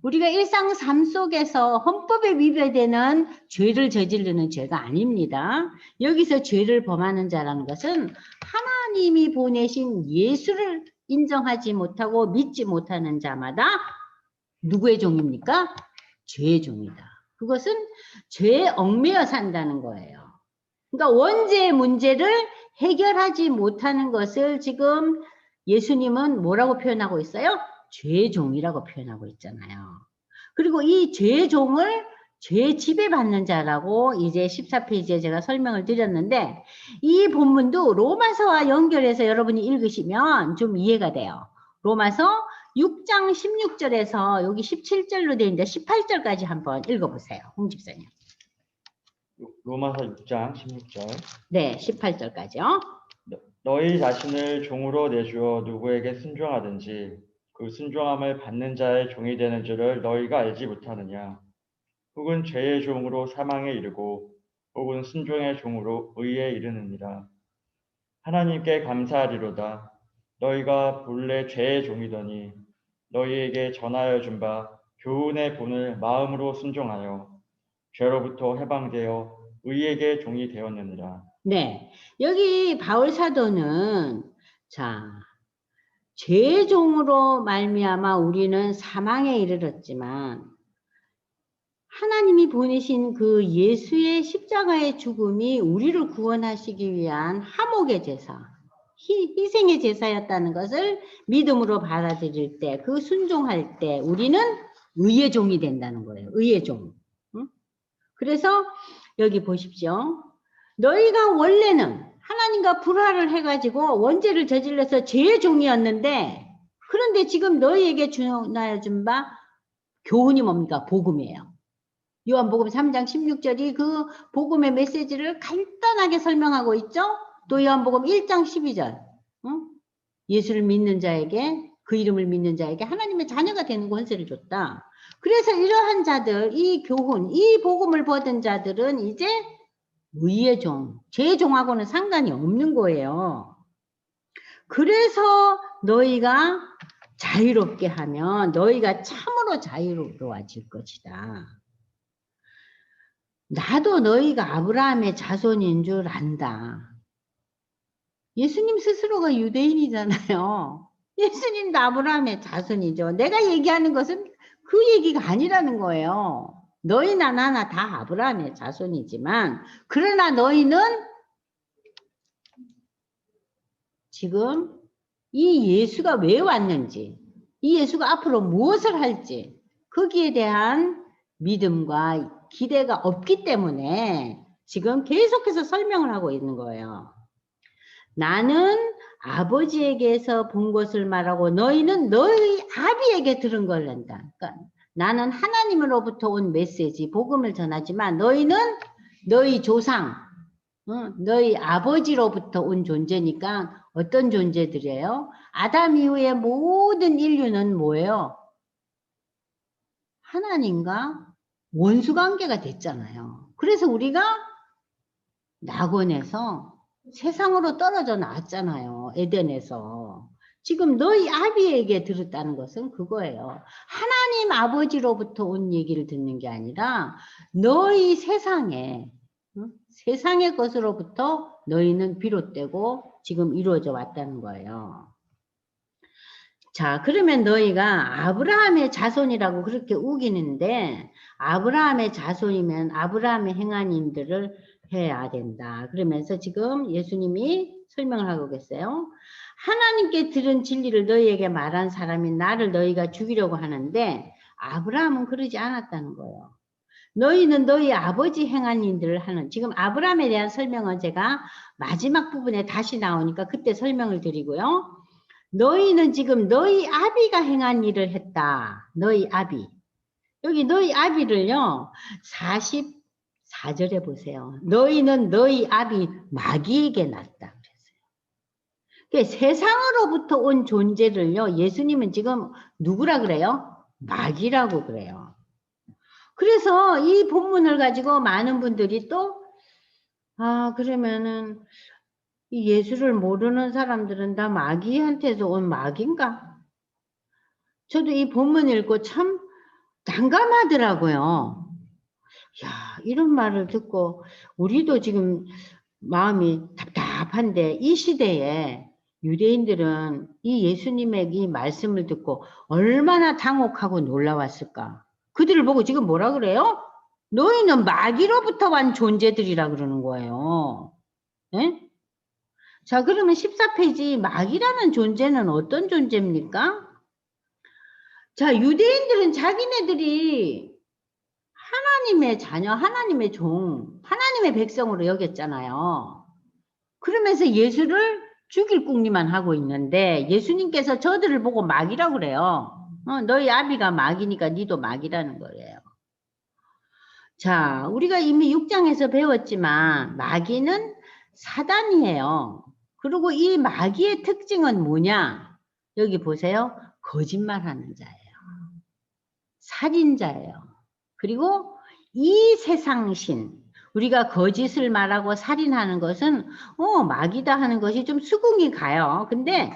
우리가 일상 삶 속에서 헌법에 위배되는 죄를 저지르는 죄가 아닙니다. 여기서 죄를 범하는 자라는 것은 하나님이 보내신 예수를 인정하지 못하고 믿지 못하는 자마다 누구의 종입니까? 죄의 종이다. 그것은 죄에 얽매여 산다는 거예요. 그러니까 원죄의 문제를 해결하지 못하는 것을 지금 예수님은 뭐라고 표현하고 있어요? 죄의 종이라고 표현하고 있잖아요. 그리고 이 죄의 종을 죄 지배받는 자라고 이제 14페이지에 제가 설명을 드렸는데 이 본문도 로마서와 연결해서 여러분이 읽으시면 좀 이해가 돼요. 로마서 6장 16절에서 여기 17절로 되어 있는데 18절까지 한번 읽어보세요. 홍 집사님. 로마서 6장 16절. 네, 18절까지요. 너희 자신을 종으로 내주어 누구에게 순종하든지 그 순종함을 받는 자의 종이 되는 줄을 너희가 알지 못하느냐. 혹은 죄의 종으로 사망에 이르고 혹은 순종의 종으로 의에 이르느니라. 하나님께 감사하리로다. 너희가 본래 죄의 종이더니 너희에게 전하여 준 바 교훈의 본을 마음으로 순종하여 죄로부터 해방되어 의에게 종이 되었느니라. 네, 여기 바울 사도는 자, 죄의 종으로 말미암아 우리는 사망에 이르렀지만 하나님이 보내신 그 예수의 십자가의 죽음이 우리를 구원하시기 위한 화목의 제사, 희생의 제사였다는 것을 믿음으로 받아들일 때, 그 순종할 때 우리는 의의 종이 된다는 거예요. 의의 종. 응? 그래서 여기 보십시오. 너희가 원래는 하나님과 불화를 해가지고 원죄를 저질러서 죄의 종이었는데 그런데 지금 너희에게 주나여 준 바 교훈이 뭡니까? 복음이에요. 요한복음 3장 16절이 그 복음의 메시지를 간단하게 설명하고 있죠. 또 요한복음 1장 12절 응? 예수를 믿는 자에게 그 이름을 믿는 자에게 하나님의 자녀가 되는 권세를 줬다. 그래서 이러한 자들, 이 교훈, 이 복음을 받은 자들은 이제 의의 종, 죄의 종하고는 상관이 없는 거예요. 그래서 너희가 자유롭게 하면 너희가 참으로 자유로워질 것이다. 나도 너희가 아브라함의 자손인 줄 안다. 예수님 스스로가 유대인이잖아요. 예수님도 아브라함의 자손이죠. 내가 얘기하는 것은 그 얘기가 아니라는 거예요. 너희나 나나 다 아브라함의 자손이지만 그러나 너희는 지금 이 예수가 왜 왔는지, 이 예수가 앞으로 무엇을 할지 거기에 대한 믿음과 기대가 없기 때문에 지금 계속해서 설명을 하고 있는 거예요. 나는 아버지에게서 본 것을 말하고 너희는 너희 아비에게 들은 걸 낸다. 그러니까 나는 하나님으로부터 온 메시지, 복음을 전하지만 너희는 너희 조상, 너희 아버지로부터 온 존재니까 어떤 존재들이에요? 아담 이후의 모든 인류는 뭐예요? 하나님과 원수관계가 됐잖아요. 그래서 우리가 낙원에서 세상으로 떨어져 나왔잖아요. 에덴에서. 지금 너희 아비에게 들었다는 것은 그거예요. 하나님 아버지로부터 온 얘기를 듣는 게 아니라 너희 세상에 세상의 것으로부터 너희는 비롯되고 지금 이루어져 왔다는 거예요. 자, 그러면 너희가 아브라함의 자손이라고 그렇게 우기는데 아브라함의 자손이면 아브라함의 행한 일들을 해야 된다. 그러면서 지금 예수님이 설명을 하고 계세요. 하나님께 들은 진리를 너희에게 말한 사람이 나를 너희가 죽이려고 하는데 아브라함은 그러지 않았다는 거예요. 너희는 너희 아버지 행한 일들을 하는, 지금 아브라함에 대한 설명은 제가 마지막 부분에 다시 나오니까 그때 설명을 드리고요. 너희는 지금 너희 아비가 행한 일을 했다. 너희 아비. 여기 너희 아비를요, 44절에 보세요. 너희는 너희 아비 마귀에게 낳았다. 그랬어요. 그러니까 세상으로부터 온 존재를요, 예수님은 지금 누구라 그래요? 마귀라고 그래요. 그래서 이 본문을 가지고 많은 분들이 또, 그러면은 이 예수를 모르는 사람들은 다 마귀한테서 온 마귀인가? 저도 이 본문 읽고 참 난감하더라고요. 야, 이런 말을 듣고 우리도 지금 마음이 답답한데 이 시대에 유대인들은 이 예수님의 이 말씀을 듣고 얼마나 당혹하고 놀라웠을까? 그들을 보고 지금 뭐라 그래요? 너희는 마귀로부터 온 존재들이라 그러는 거예요. 예? 자, 그러면 14페이지 마귀라는 존재는 어떤 존재입니까? 자, 유대인들은 자기네들이 하나님의 자녀, 하나님의 종, 하나님의 백성으로 여겼잖아요. 그러면서 예수를 죽일 궁리만 하고 있는데 예수님께서 저들을 보고 마귀라고 그래요. 너희 아비가 마귀니까 니도 마귀라는 거예요. 자, 우리가 이미 6장에서 배웠지만 마귀는 사단이에요. 그리고 이 마귀의 특징은 뭐냐? 여기 보세요. 거짓말하는 자예요. 살인자예요. 그리고 이 세상신, 우리가 거짓을 말하고 살인하는 것은 마귀다 하는 것이 좀 수긍이 가요. 근데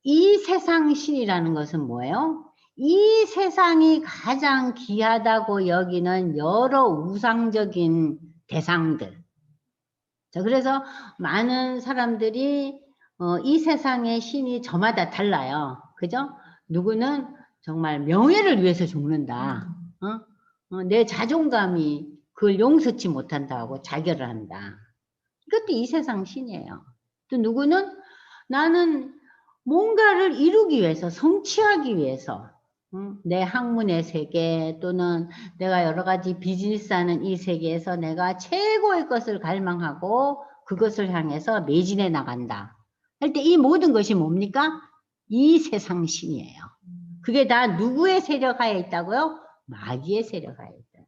이 세상신이라는 것은 뭐예요? 이 세상이 가장 귀하다고 여기는 여러 우상적인 대상들. 자, 그래서 많은 사람들이 이 세상의 신이 저마다 달라요. 그죠? 누구는 정말 명예를 위해서 죽는다. 내 자존감이 그걸 용서치 못한다고 자결을 한다. 이것도 이 세상 신이에요. 또 누구는 나는 뭔가를 이루기 위해서, 성취하기 위해서, 내 학문의 세계 또는 내가 여러 가지 비즈니스 하는 이 세계에서 내가 최고의 것을 갈망하고 그것을 향해서 매진해 나간다. 할 때 이 모든 것이 뭡니까? 이 세상 신이에요. 그게 다 누구의 세력 하에 있다고요? 마귀의 세력 하에 있다.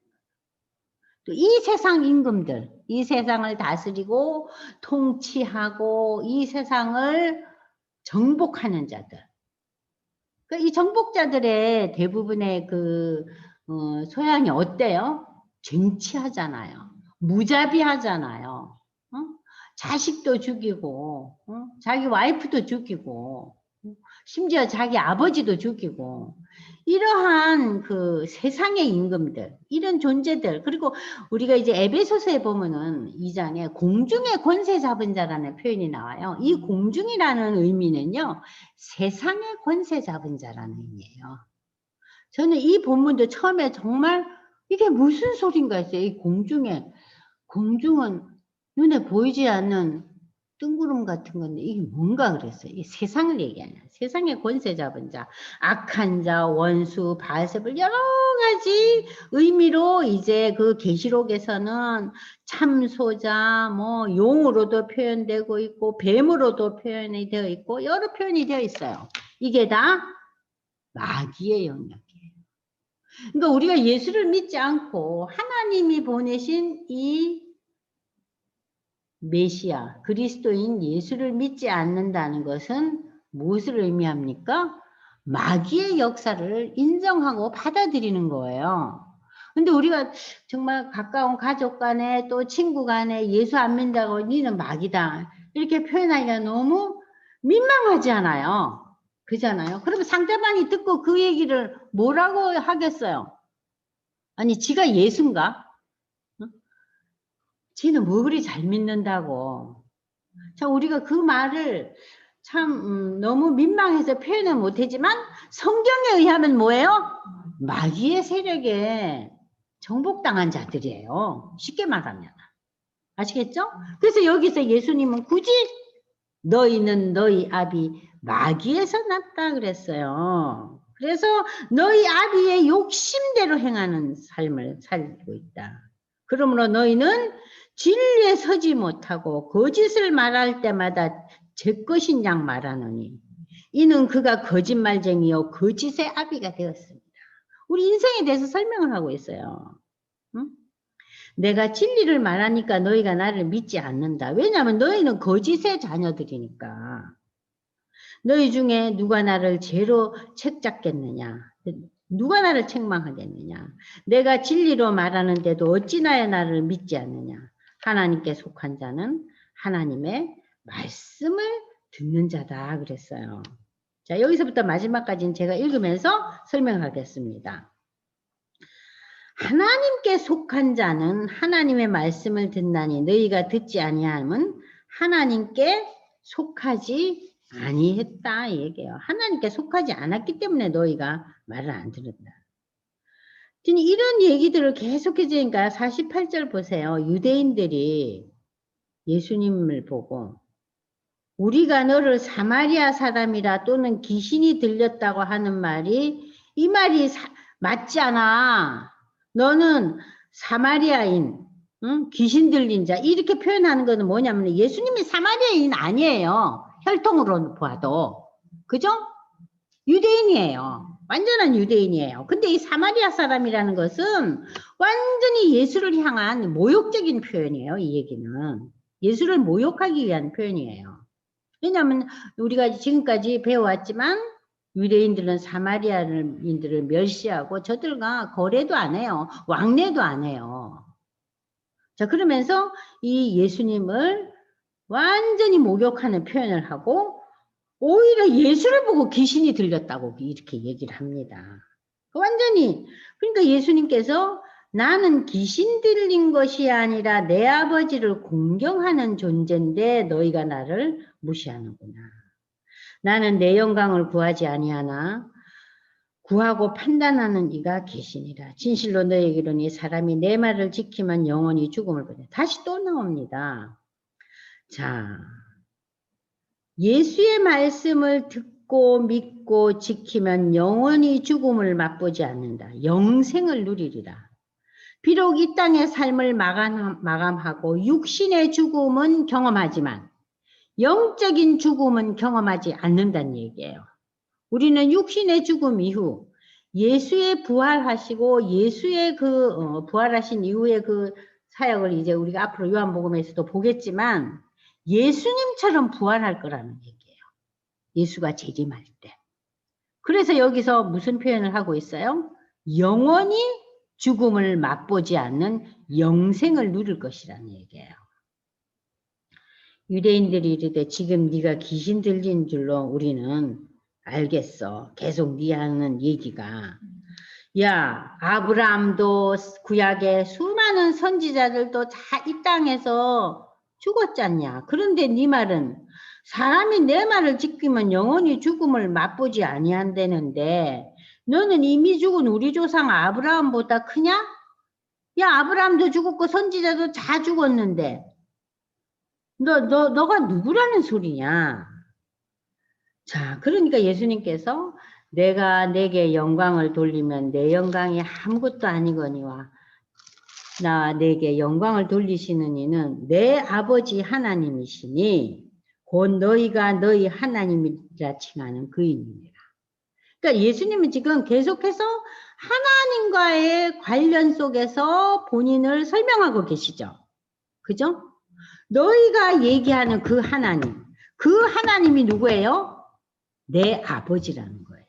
또 이 세상 임금들, 이 세상을 다스리고 통치하고 이 세상을 정복하는 자들. 그러니까 이 정복자들의 대부분의 소양이 어때요? 쟁취하잖아요. 무자비하잖아요. 자식도 죽이고, 자기 와이프도 죽이고, 심지어 자기 아버지도 죽이고, 이러한 그 세상의 임금들, 이런 존재들, 그리고 우리가 이제 에베소서에 보면은 2장에 공중의 권세 잡은 자라는 표현이 나와요. 이 공중이라는 의미는요, 세상의 권세 잡은 자라는 의미예요. 저는 이 본문도 처음에 정말 이게 무슨 소린가 했어요. 이 공중은 눈에 보이지 않는 뜬구름 같은 건데 이게 뭔가 그랬어요. 이 세상을 얘기하냐. 세상의 권세 잡은 자, 악한 자, 원수, 바알세불 여러 가지 의미로 이제 그 계시록에서는 참소자, 뭐 용으로도 표현되고 있고 뱀으로도 표현이 되어 있고 여러 표현이 되어 있어요. 이게 다 마귀의 영역이에요. 그러니까 우리가 예수를 믿지 않고 하나님이 보내신 이 메시아, 그리스도인 예수를 믿지 않는다는 것은 무엇을 의미합니까? 마귀의 역사를 인정하고 받아들이는 거예요. 근데 우리가 정말 가까운 가족 간에 또 친구 간에 예수 안 믿는다고 니는 마귀다. 이렇게 표현하기가 너무 민망하지 않아요? 그잖아요. 그러면 상대방이 듣고 그 얘기를 뭐라고 하겠어요? 아니, 지가 예수인가? 쟤는 뭐 그리 잘 믿는다고. 자, 우리가 그 말을 참 너무 민망해서 표현을 못하지만 성경에 의하면 뭐예요? 마귀의 세력에 정복당한 자들이에요. 쉽게 말하면. 아시겠죠? 그래서 여기서 예수님은 굳이 너희는 너희 아비 마귀에서 났다 그랬어요. 그래서 너희 아비의 욕심대로 행하는 삶을 살고 있다. 그러므로 너희는 진리에 서지 못하고 거짓을 말할 때마다 제 것인 양 말하노니 이는 그가 거짓말쟁이요 거짓의 아비가 되었습니다. 우리 인생에 대해서 설명을 하고 있어요. 응? 내가 진리를 말하니까 너희가 나를 믿지 않는다. 왜냐하면 너희는 거짓의 자녀들이니까. 너희 중에 누가 나를 죄로 책잡겠느냐? 누가 나를 책망하겠느냐? 내가 진리로 말하는데도 어찌나야 나를 믿지 않느냐? 하나님께 속한 자는 하나님의 말씀을 듣는 자다 그랬어요. 자, 여기서부터 마지막까지는 제가 읽으면서 설명하겠습니다. 하나님께 속한 자는 하나님의 말씀을 듣나니 너희가 듣지 아니함은 하나님께 속하지 아니했다 이 얘기예요. 하나님께 속하지 않았기 때문에 너희가 말을 안 들었다. 이런 얘기들을 계속해주니까 48절 보세요. 유대인들이 예수님을 보고 우리가 너를 사마리아 사람이라 또는 귀신이 들렸다고 하는 말이 이 말이 맞지 않아. 너는 사마리아인, 응? 귀신 들린 자 이렇게 표현하는 것은 뭐냐면 예수님이 사마리아인 아니에요. 혈통으로 봐도. 그죠? 유대인이에요. 완전한 유대인이에요. 근데 이 사마리아 사람이라는 것은 완전히 예수를 향한 모욕적인 표현이에요. 이 얘기는. 예수를 모욕하기 위한 표현이에요. 왜냐하면 우리가 지금까지 배워왔지만 유대인들은 사마리아인들을 멸시하고 저들과 거래도 안 해요. 왕래도 안 해요. 자, 그러면서 이 예수님을 완전히 목욕하는 표현을 하고 오히려 예수를 보고 귀신이 들렸다고 이렇게 얘기를 합니다. 완전히. 그러니까 예수님께서 나는 귀신 들린 것이 아니라 내 아버지를 공경하는 존재인데 너희가 나를 무시하는구나. 나는 내 영광을 구하지 아니하나 구하고 판단하는 이가 계시니라. 진실로 너희에게 이르노니 사람이 내 말을 지키면 영원히 죽음을 보내. 다시 또 나옵니다. 자, 예수의 말씀을 듣고 믿고 지키면 영원히 죽음을 맛보지 않는다. 영생을 누리리라. 비록 이 땅의 삶을 마감하고 육신의 죽음은 경험하지만 영적인 죽음은 경험하지 않는다는 얘기예요. 우리는 육신의 죽음 이후 예수의 부활하시고 예수의 부활하신 이후의 그 사역을 이제 우리가 앞으로 요한복음에서도 보겠지만 예수님처럼 부활할 거라는 얘기예요. 예수가 재림할 때. 그래서 여기서 무슨 표현을 하고 있어요? 영원히 죽음을 맛보지 않는 영생을 누릴 것이라는 얘기예요. 유대인들이 이르되 지금 네가 귀신 들린 줄로 우리는 알겠어. 계속 네 하는 얘기가. 야, 아브라함도 구약의 수많은 선지자들도 다 이 땅에서 죽었잖냐. 그런데 네 말은 사람이 내 말을 지키면 영원히 죽음을 맛보지 아니한다는데 너는 이미 죽은 우리 조상 아브라함보다 크냐? 야, 아브라함도 죽었고 선지자도 다 죽었는데 너가 누구라는 소리냐? 자, 그러니까 예수님께서 내가 내게 영광을 돌리면 내 영광이 아무것도 아니거니와 나 내게 영광을 돌리시는 이는 내 아버지 하나님이시니 곧 너희가 너희 하나님이라 칭하는 그이니라. 그러니까 예수님은 지금 계속해서 하나님과의 관련 속에서 본인을 설명하고 계시죠. 그죠? 너희가 얘기하는 그 하나님이 누구예요? 내 아버지라는 거예요.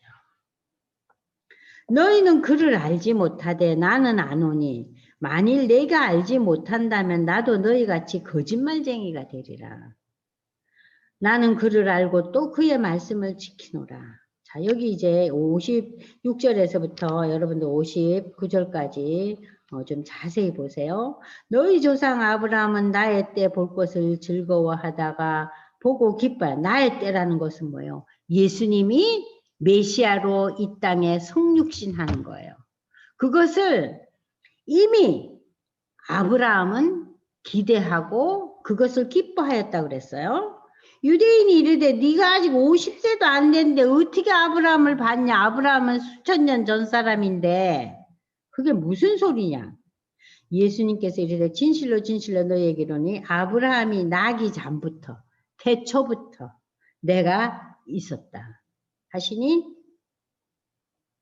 너희는 그를 알지 못하되 나는 아노니 만일 내가 알지 못한다면 나도 너희같이 거짓말쟁이가 되리라. 나는 그를 알고 또 그의 말씀을 지키노라. 자, 여기 이제 56절에서부터 여러분들 59절까지 좀 자세히 보세요. 너희 조상 아브라함은 나의 때 볼 것을 즐거워하다가 보고 기뻐. 나의 때라는 것은 뭐예요? 예수님이 메시아로 이 땅에 성육신하는 거예요. 그것을 이미 아브라함은 기대하고 그것을 기뻐하였다 그랬어요. 유대인이 이르되 네가 아직 50세도 안 됐는데 어떻게 아브라함을 봤냐? 아브라함은 수천 년 전 사람인데 그게 무슨 소리냐? 예수님께서 이르되 진실로 진실로 너희에게 이르노니 아브라함이 나기 전부터 태초부터 내가 있었다 하시니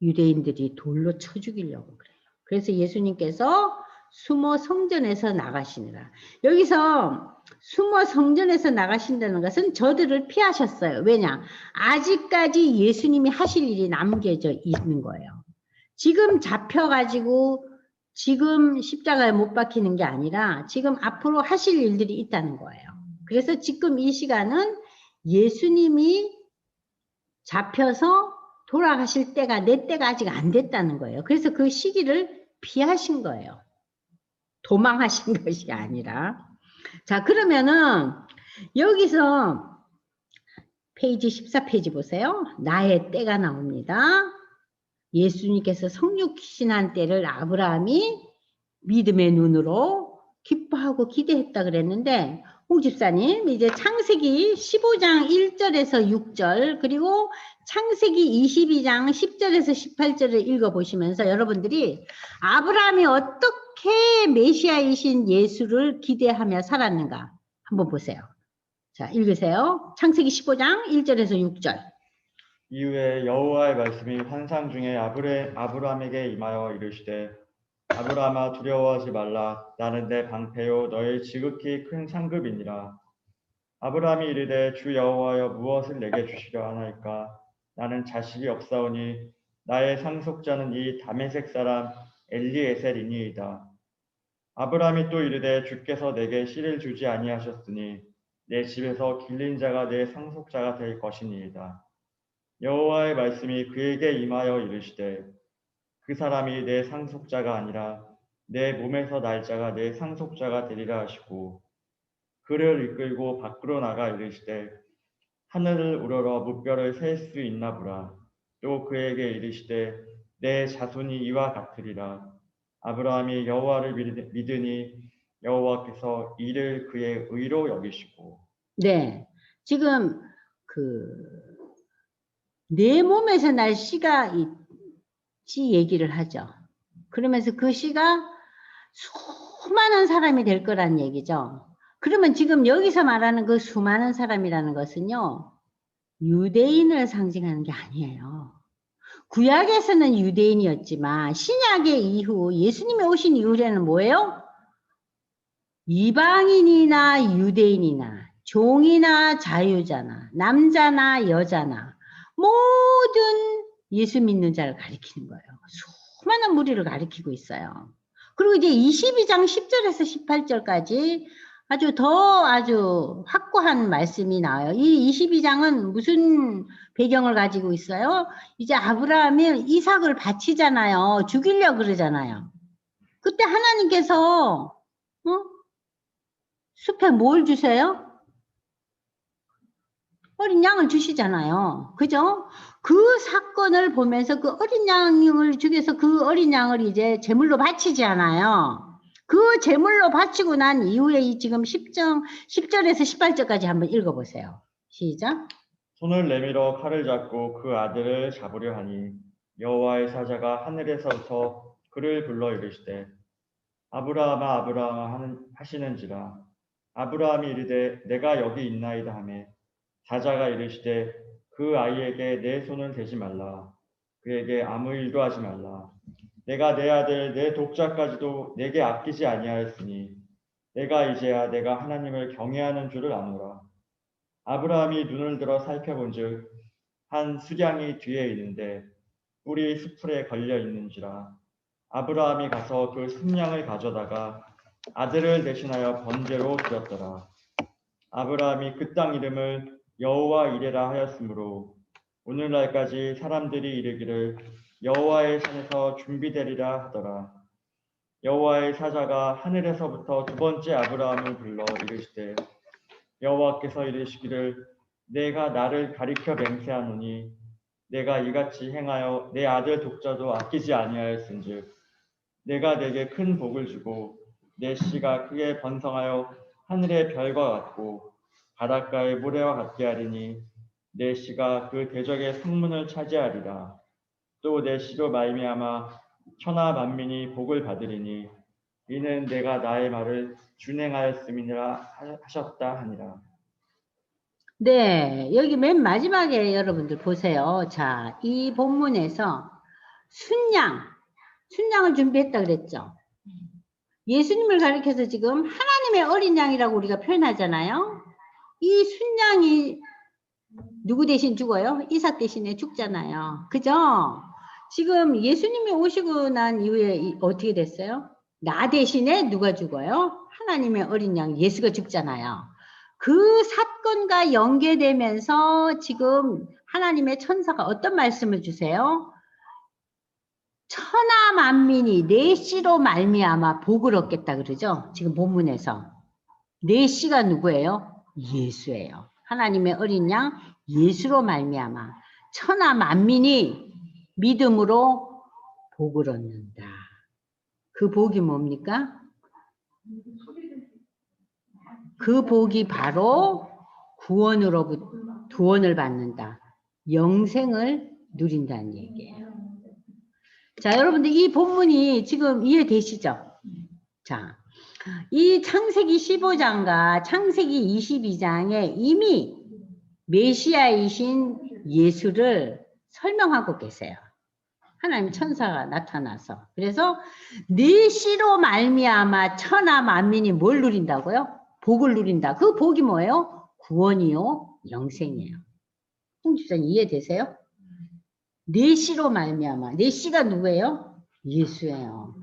유대인들이 돌로 쳐 죽이려고 그래요. 그래서 예수님께서 숨어 성전에서 나가시니라. 여기서 숨어 성전에서 나가신다는 것은 저들을 피하셨어요. 왜냐? 아직까지 예수님이 하실 일이 남겨져 있는 거예요. 지금 잡혀가지고 지금 십자가에 못 박히는 게 아니라 지금 앞으로 하실 일들이 있다는 거예요. 그래서 지금 이 시간은 예수님이 잡혀서 돌아가실 때가 내 때가 아직 안 됐다는 거예요. 그래서 그 시기를 피하신 거예요. 도망하신 것이 아니라. 자, 그러면은 여기서 페이지 14페이지 보세요. 나의 때가 나옵니다. 예수님께서 성육신한 때를 아브라함이 믿음의 눈으로 기뻐하고 기대했다 그랬는데 홍 집사님 이제 창세기 15장 1절에서 6절 그리고 창세기 22장 10절에서 18절을 읽어보시면서 여러분들이 아브라함이 어떻게 메시아이신 예수를 기대하며 살았는가 한번 보세요. 자, 읽으세요. 창세기 15장 1절에서 6절. 이후에 여호와의 말씀이 환상 중에 아브라함에게 임하여 이르시되 아브라함아 두려워하지 말라. 나는 내 방패요 너의 지극히 큰 상급이니라. 아브라함이 이르되 주 여호와여 무엇을 내게 주시려 하나이까? 나는 자식이 없사오니 나의 상속자는 이 다메섹 사람 엘리에셀이니이다. 아브라함이 또 이르되 주께서 내게 씨를 주지 아니하셨으니 내 집에서 길린 자가 내 상속자가 될 것이니이다. 여호와의 말씀이 그에게 임하여 이르시되 그 사람이 내 상속자가 아니라 내 몸에서 날 자가 내 상속자가 되리라 하시고 그를 이끌고 밖으로 나가 이르시되 하늘을 우러러 무뼈를 셀 수 있나 보라. 또 그에게 이르시되 내 자손이 이와 같으리라. 아브라함이 여호와를 믿으니 여호와께서 이를 그의 의로 여기시고. 네, 지금 내 몸에서 날 씨가 있지 얘기를 하죠. 그러면서 그 씨가 수많은 사람이 될 거란 얘기죠. 그러면 지금 여기서 말하는 그 수많은 사람이라는 것은요, 유대인을 상징하는 게 아니에요. 구약에서는 유대인이었지만 신약의 이후 예수님이 오신 이후에는 뭐예요? 이방인이나 유대인이나 종이나 자유자나 남자나 여자나 모든 예수 믿는 자를 가리키는 거예요. 수많은 무리를 가리키고 있어요. 그리고 이제 22장 10절에서 18절까지 아주 확고한 말씀이 나와요. 이 22장은 무슨 배경을 가지고 있어요? 이제 아브라함이 이삭을 바치잖아요. 죽이려고 그러잖아요. 그때 하나님께서 숲에 뭘 주세요? 어린 양을 주시잖아요. 그죠? 그 사건을 보면서 그 어린 양을 죽여서 그 어린 양을 이제 제물로 바치지 않아요. 그 제물로 바치고 난 이후에 지금 10절에서 18절까지 한번 읽어보세요. 시작. 손을 내밀어 칼을 잡고 그 아들을 잡으려 하니 여호와의 사자가 하늘에서부터 그를 불러 이르시되 아브라함아 아브라함아 하시는지라. 아브라함이 이르되 내가 여기 있나이다 하매 사자가 이르시되 그 아이에게 내 손을 대지 말라. 그에게 아무 일도 하지 말라. 내가 내 아들 내 독자까지도 내게 아끼지 아니하였으니 내가 이제야 내가 하나님을 경외하는 줄을 아노라. 아브라함이 눈을 들어 살펴본즉 한 수량이 뒤에 있는데 뿔이 수풀에 걸려 있는지라. 아브라함이 가서 그 순양을 가져다가 아들을 대신하여 번제로 드렸더라. 아브라함이 그 땅 이름을 여호와 이레라 하였으므로 오늘날까지 사람들이 이르기를 여호와의 산에서 준비되리라 하더라. 여호와의 사자가 하늘에서부터 두 번째 아브라함을 불러 이르시되 여호와께서 이르시기를 내가 나를 가리켜 맹세하노니 내가 이같이 행하여 내 아들 독자도 아끼지 아니하였은즉 내가 내게 큰 복을 주고 내 씨가 크게 번성하여 하늘의 별과 같고 바닷가의 모래와 같게 하리니 내 씨가 그 대적의 성문을 차지하리라. 또 내 씨로 말미암아 천하 만민이 복을 받으리니 이는 내가 나의 말을 준행하였음이니라 하셨다 하니라. 네, 여기 맨 마지막에 여러분들 보세요. 자, 이 본문에서 순양을 준비했다 그랬죠. 예수님을 가리켜서 지금 하나님의 어린 양이라고 우리가 표현하잖아요. 이 순양이 누구 대신 죽어요? 이삭 대신에 죽잖아요. 그죠? 지금 예수님이 오시고 난 이후에 어떻게 됐어요? 나 대신에 누가 죽어요? 하나님의 어린 양 예수가 죽잖아요. 그 사건과 연계되면서 지금 하나님의 천사가 어떤 말씀을 주세요? 천하 만민이 내 씨로 말미암아 복을 얻겠다 그러죠. 지금 본문에서 내 씨가 누구예요? 예수예요. 하나님의 어린 양 예수로 말미암아 천하 만민이 믿음으로 복을 얻는다. 그 복이 뭡니까? 그 복이 바로 구원을 받는다. 영생을 누린다는 얘기예요. 자, 여러분들 이 본문이 지금 이해되시죠? 자, 이 창세기 15장과 창세기 22장에 이미 메시아이신 예수를 설명하고 계세요. 하나님 천사가 나타나서. 그래서 네 씨로 말미암아 천하 만민이 뭘 누린다고요? 복을 누린다. 그 복이 뭐예요? 구원이요, 영생이에요. 홍집사님 이해되세요? 네 씨로 말미암아. 네 씨가 누구예요? 예수예요.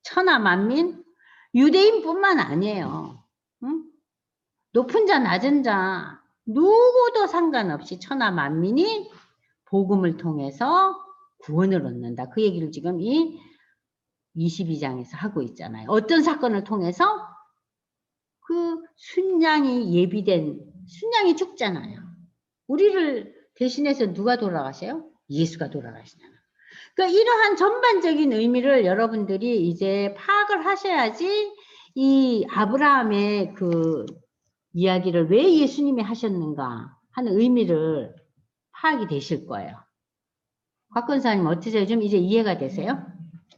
천하 만민? 유대인뿐만 아니에요. 응? 높은 자 낮은 자 누구도 상관없이 천하 만민이 복음을 통해서 구원을 얻는다. 그 얘기를 지금 이 22장에서 하고 있잖아요. 어떤 사건을 통해서? 그 순양이 순양이 죽잖아요. 우리를 대신해서 누가 돌아가세요? 예수가 돌아가시잖아요. 그러니까 이러한 전반적인 의미를 여러분들이 이제 파악을 하셔야지 이 아브라함의 그 이야기를 왜 예수님이 하셨는가 하는 의미를 파악이 되실 거예요. 곽 권사님 어떠세요? 좀 이제 이해가 되세요?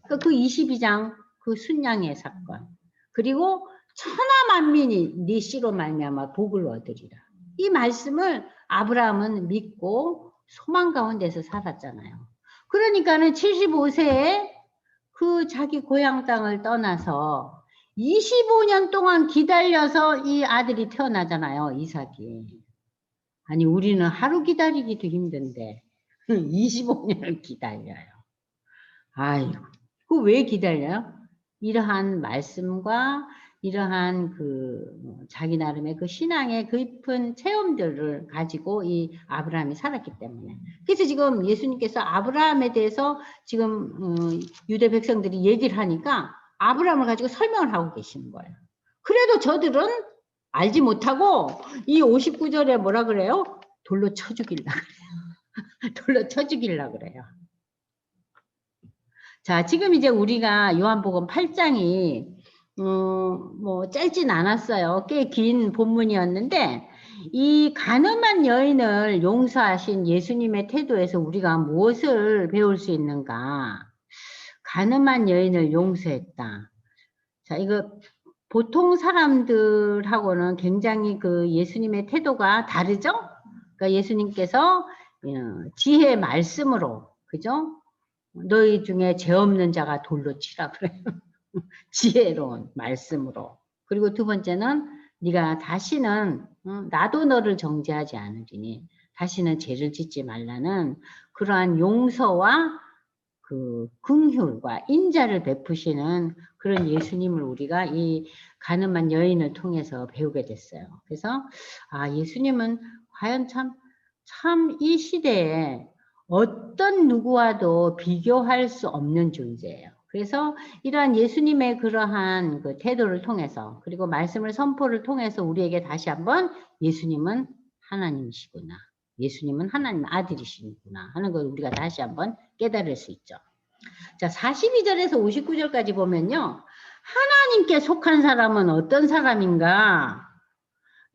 그 22장 그 순양의 사건 그리고 천하 만민이 네 씨로 말미암아 복을 얻으리라. 이 말씀을 아브라함은 믿고 소망 가운데서 살았잖아요. 그러니까는 75세에 그 자기 고향 땅을 떠나서 25년 동안 기다려서 이 아들이 태어나잖아요. 이삭이. 아니 우리는 하루 기다리기도 힘든데 25년을 기다려요. 아이고, 그 왜 기다려요? 이러한 말씀과 이러한 그 자기 나름의 그 신앙의 깊은 체험들을 가지고 이 아브라함이 살았기 때문에. 그래서 지금 예수님께서 아브라함에 대해서 지금 유대 백성들이 얘기를 하니까 아브라함을 가지고 설명을 하고 계시는 거예요. 그래도 저들은 알지 못하고 이 59절에 뭐라 그래요? 돌로 쳐 죽일라 그래요. 돌로 쳐 죽일라 그래요. 자, 지금 이제 우리가 요한복음 8장이 뭐 짧진 않았어요. 꽤 긴 본문이었는데 이 가늠한 여인을 용서하신 예수님의 태도에서 우리가 무엇을 배울 수 있는가? 가늠한 여인을 용서했다. 자, 이거 보통 사람들하고는 굉장히 그 예수님의 태도가 다르죠? 그러니까 예수님께서 지혜의 말씀으로, 그죠? 너희 중에 죄 없는 자가 돌로 치라 그래요. 지혜로운 말씀으로. 그리고 두 번째는 네가 다시는 나도 너를 정죄하지 않으리니 다시는 죄를 짓지 말라는 그러한 용서와 그 긍휼과 인자를 베푸시는 그런 예수님을 우리가 이 가늠한 여인을 통해서 배우게 됐어요. 그래서 아 예수님은 과연 참 이 시대에 어떤 누구와도 비교할 수 없는 존재예요. 그래서 이러한 예수님의 그러한 그 태도를 통해서 그리고 말씀을 선포를 통해서 우리에게 다시 한번 예수님은 하나님이시구나. 예수님은 하나님 아들이시구나 하는 걸 우리가 다시 한번 깨달을 수 있죠. 자, 42절에서 59절까지 보면요. 하나님께 속한 사람은 어떤 사람인가?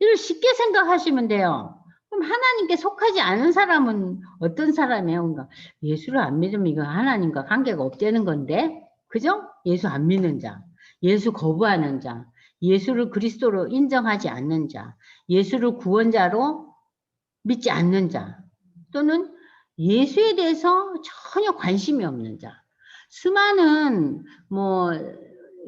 이걸 쉽게 생각하시면 돼요. 그럼 하나님께 속하지 않은 사람은 어떤 사람이에요? 그러니까 예수를 안 믿으면 이거 하나님과 관계가 없다는 건데, 그죠? 예수 안 믿는 자, 예수 거부하는 자, 예수를 그리스도로 인정하지 않는 자, 예수를 구원자로 믿지 않는 자, 또는 예수에 대해서 전혀 관심이 없는 자. 수많은 뭐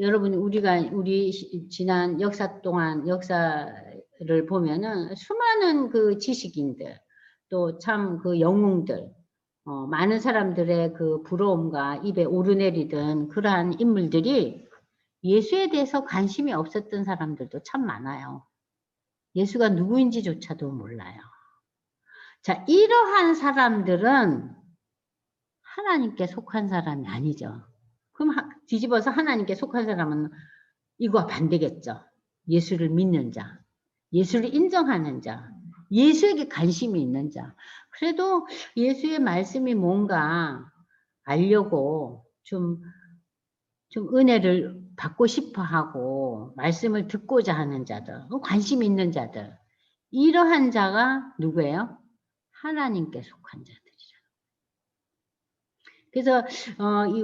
여러분 우리 지난 역사 동안 역사를 보면은 수많은 그 지식인들 또 참 그 영웅들 많은 사람들의 그 부러움과 입에 오르내리던 그러한 인물들이 예수에 대해서 관심이 없었던 사람들도 참 많아요. 예수가 누구인지조차도 몰라요. 자, 이러한 사람들은 하나님께 속한 사람이 아니죠. 그럼 뒤집어서 하나님께 속한 사람은 이거와 반대겠죠. 예수를 믿는 자, 예수를 인정하는 자, 예수에게 관심이 있는 자. 그래도 예수의 말씀이 뭔가 알려고 좀 은혜를 받고 싶어 하고 말씀을 듣고자 하는 자들, 관심 있는 자들. 이러한 자가 누구예요? 하나님께 속한 자들이죠. 그래서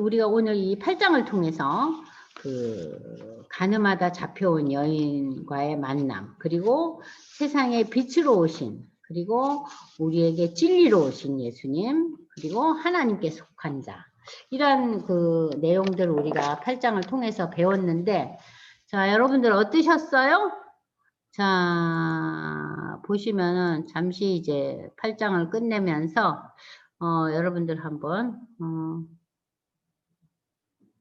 우리가 오늘 이 8장을 통해서 그 가늠하다 잡혀온 여인과의 만남, 그리고 세상의 빛으로 오신, 그리고 우리에게 진리로 오신 예수님, 그리고 하나님께 속한 자, 이런 그 내용들을 우리가 8장을 통해서 배웠는데, 자, 여러분들 어떠셨어요? 자, 보시면은 잠시 이제 8장을 끝내면서 여러분들 한번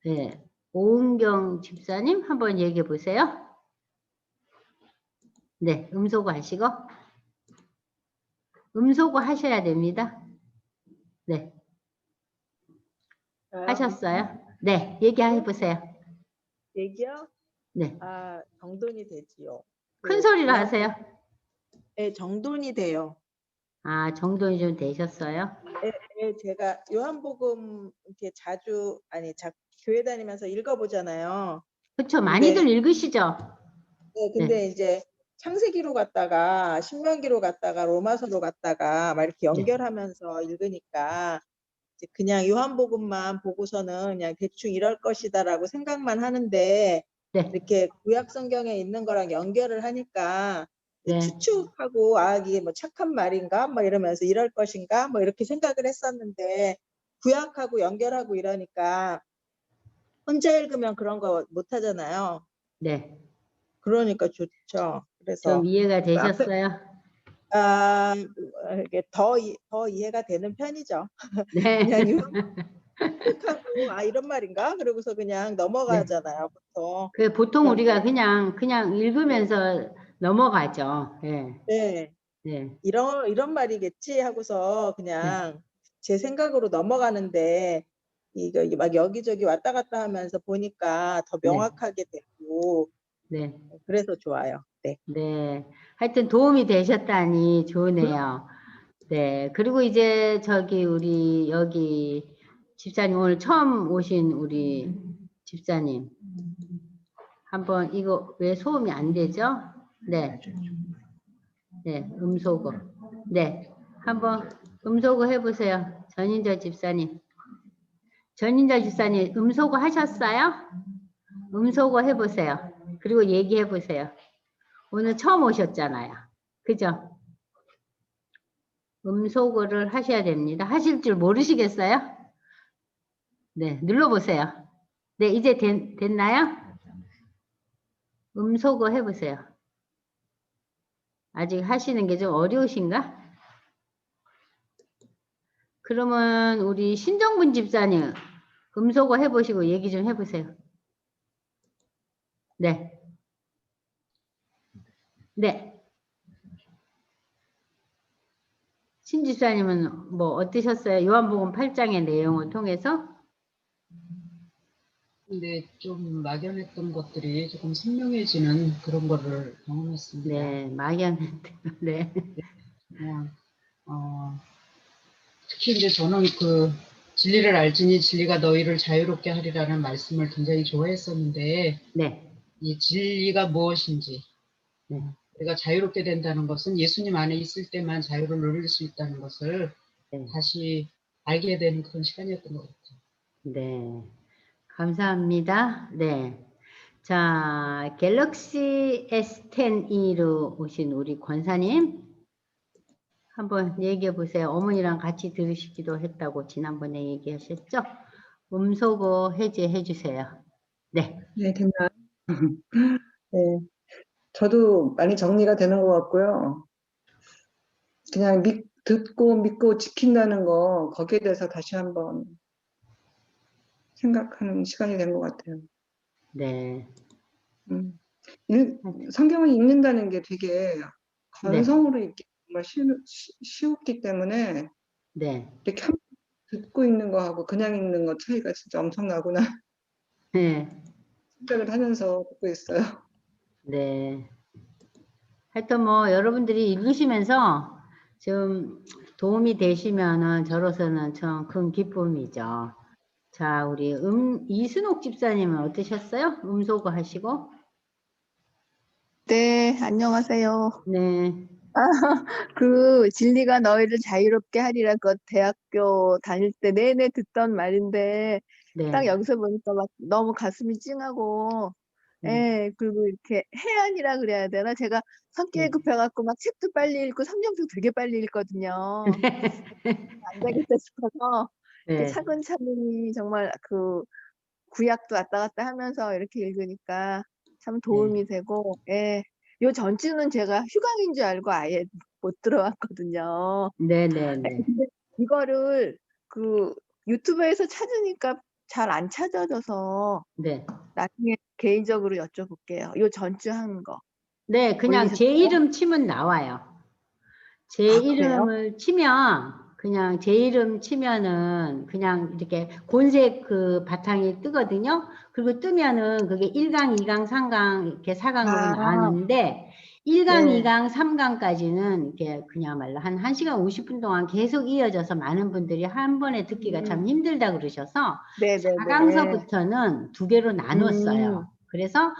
네, 오은경 집사님 한번 얘기해 보세요. 네, 음소거 하시고 음소거 하셔야 됩니다. 네, 하셨어요? 네, 얘기해 보세요. 얘기요? 네, 아, 정돈이 되지요. 큰 소리로 하세요. 네, 정돈이 돼요. 아, 정돈이 좀 되셨어요? 네, 제가 요한복음 이렇게 자주 교회 다니면서 읽어보잖아요. 그렇죠, 근데 많이들 읽으시죠? 네, 근데 이제 창세기로 갔다가 신명기로 갔다가 로마서로 갔다가 막 이렇게 연결하면서 읽으니까 이제 그냥 요한복음만 보고서는 그냥 대충 이럴 것이다라고 생각만 하는데 네, 이렇게 구약 성경에 있는 거랑 연결을 하니까 네, 추측하고 이게 뭐 착한 말인가 뭐 이러면서 이럴 것인가 뭐 이렇게 생각을 했었는데 구약하고 연결하고 이러니까 혼자 읽으면 그런 거 못 하잖아요. 네. 그러니까 좋죠. 좀 그래서 이해가 그 앞에 되셨어요? 이게 더 이해가 되는 편이죠. 네. 그냥 유학하고 이런 말인가? 그러고서 그냥 네. 넘어가잖아요, 보통. 그 보통 우리가 그런데 그냥 네, 읽으면서 넘어가죠. 예. 네, 네. 이런 말이겠지 하고서 네. 그냥 제 생각으로 넘어가는데 이거 막 여기저기 왔다 갔다 하면서 보니까 더 네. 명확하게 되고 네. 그래서 좋아요. 네. 네. 하여튼 도움이 되셨다니 좋으네요. 네. 그리고 이제 우리 여기 집사님 오늘 처음 오신 우리 집사님 한번 이거 왜 소음이 안 되죠? 네. 네. 음소거. 네. 한번 음소거 해보세요. 전인자 집사님. 전인자 집사님 음소거 하셨어요? 음소거 해보세요. 그리고 얘기해보세요. 오늘 처음 오셨잖아요. 그죠? 음소거를 하셔야 됩니다. 하실 줄 모르시겠어요? 네, 눌러보세요. 네, 이제 됐나요? 음소거 해보세요. 아직 하시는 게 좀 어려우신가? 그러면 우리 신정분 집사님 음소거 해보시고 얘기 좀 해보세요. 네. 네. 신 집사님은 뭐 어떠셨어요? 요한복음 8장의 내용을 통해서? 근데 좀 막연했던 것들이 조금 선명해지는 그런 거를 경험했습니다. 네, 막연한 네. 그냥 특히 이제 저는 그 진리를 알지니 진리가 너희를 자유롭게 하리라는 말씀을 굉장히 좋아했었는데 네. 이 진리가 무엇인지 네. 우리가 자유롭게 된다는 것은 예수님 안에 있을 때만 자유를 누릴 수 있다는 것을 네. 다시 알게 되는 그런 시간이었던 것 같아요. 네. 감사합니다. 네. 자, 갤럭시 S10e로 오신 우리 권사님 한번 얘기해 보세요. 어머니랑 같이 들으시기도 했다고 지난번에 얘기하셨죠? 음소거 해제해 주세요. 네. 네, 됐나요? 네, 저도 많이 정리가 되는 것 같고요. 그냥 듣고 믿고 지킨다는 거, 거기에 대해서 다시 한번 생각하는 시간이 된 것 같아요. 네. 음, 성경을 읽는다는 게 되게 건성으로 읽기 정말 쉬웠기 때문에 네. 이렇게 듣고 읽는 거하고 그냥 읽는 거 차이가 진짜 엄청나구나 네. 생각을 하면서 듣고 있어요. 네. 하여튼 뭐 여러분들이 읽으시면서 좀 도움이 되시면은 저로서는 참 큰 기쁨이죠. 자, 우리 이순옥 집사님은 어떠셨어요? 음소거 하시고? 네, 안녕하세요. 네. 그 진리가 너희를 자유롭게 하리라 그 대학교 다닐 때 내내 듣던 말인데 딱 네. 여기서 보니까 막 너무 가슴이 찡하고 예, 그리고 이렇게 해안이라 그래야 되나? 제가 성격이 급해갖고 막 책도 빨리 읽고 성경도 되게 빨리 읽거든요. 안 되겠다 싶어서 이렇게 네. 차근차근히 정말 그 구약도 왔다 갔다 하면서 이렇게 읽으니까 참 네. 도움이 되고, 예. 요 전주는 제가 휴강인 줄 알고 아예 못 들어왔거든요. 네네네. 근데 이거를 그 유튜브에서 찾으니까 잘 안 찾아져서 네. 나중에 개인적으로 여쭤볼게요. 요 전주 하는 거. 네, 그냥 제 올리셨어요? 이름 치면 나와요. 제 아, 그래요? 이름을 치면 그냥 제 이름 치면은 그냥 이렇게 곤색 그 바탕이 뜨거든요. 그리고 뜨면은 그게 1강, 2강, 3강 이렇게 4강으로 아, 나왔는데 1강, 네. 2강, 3강까지는 이렇게 그냥말로 한 1시간 50분 동안 계속 이어져서 많은 분들이 한 번에 듣기가 참 힘들다 그러셔서 네네네. 4강서부터는 2개로 나눴어요. 그래서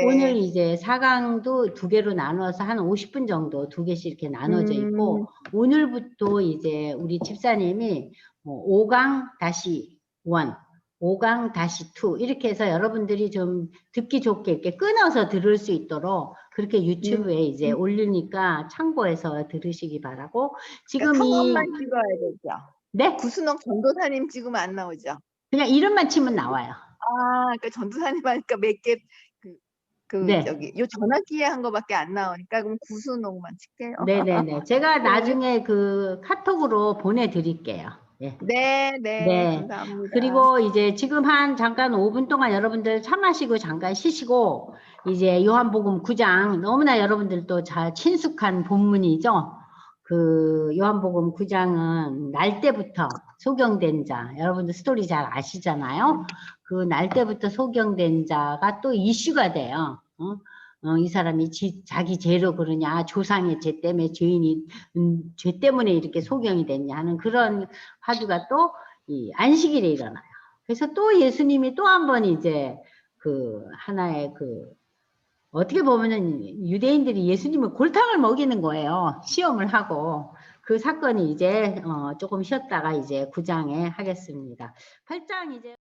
오늘 네네. 이제 4강도 2개로 나눠서 한 50분 정도 2개씩 이렇게 나눠져 있고 오늘부터 이제 우리 집사님이 5강-1, 5강-2 이렇게 해서 여러분들이 좀 듣기 좋게 이렇게 끊어서 들을 수 있도록 그렇게 유튜브에 이제 올리니까 참고해서 들으시기 바라고 지금 그러니까 이 성함만 찍어야 되죠. 네? 구순옥 전도사님 찍으면 안 나오죠. 그냥 이름만 치면 나와요. 아, 그러니까 전도사님 하니까 몇 개, 네. 저기, 요 전화기에 한 거밖에 안 나오니까, 그럼 구순옥만 칠게요. 네네네. 제가 나중에 그 카톡으로 보내드릴게요. 네. 네, 네. 감사합니다. 그리고 이제 지금 한 잠깐 5분 동안 여러분들 차 마시고 잠깐 쉬시고 이제 요한복음 9장 너무나 여러분들도 잘 친숙한 본문이죠. 그 요한복음 9장은 날 때부터 소경된 자, 여러분들 스토리 잘 아시잖아요. 그 날 때부터 소경된 자가 또 이슈가 돼요. 이 사람이 자기 죄로 그러냐, 조상의 죄 때문에 죄 때문에 이렇게 소경이 됐냐 하는 그런 화두가 또 이 안식일에 일어나요. 그래서 또 예수님이 또 한 번 이제 그 하나의 그 어떻게 보면은 유대인들이 예수님을 골탕을 먹이는 거예요. 시험을 하고 그 사건이 이제 조금 쉬었다가 이제 9장에 하겠습니다. 8장 이제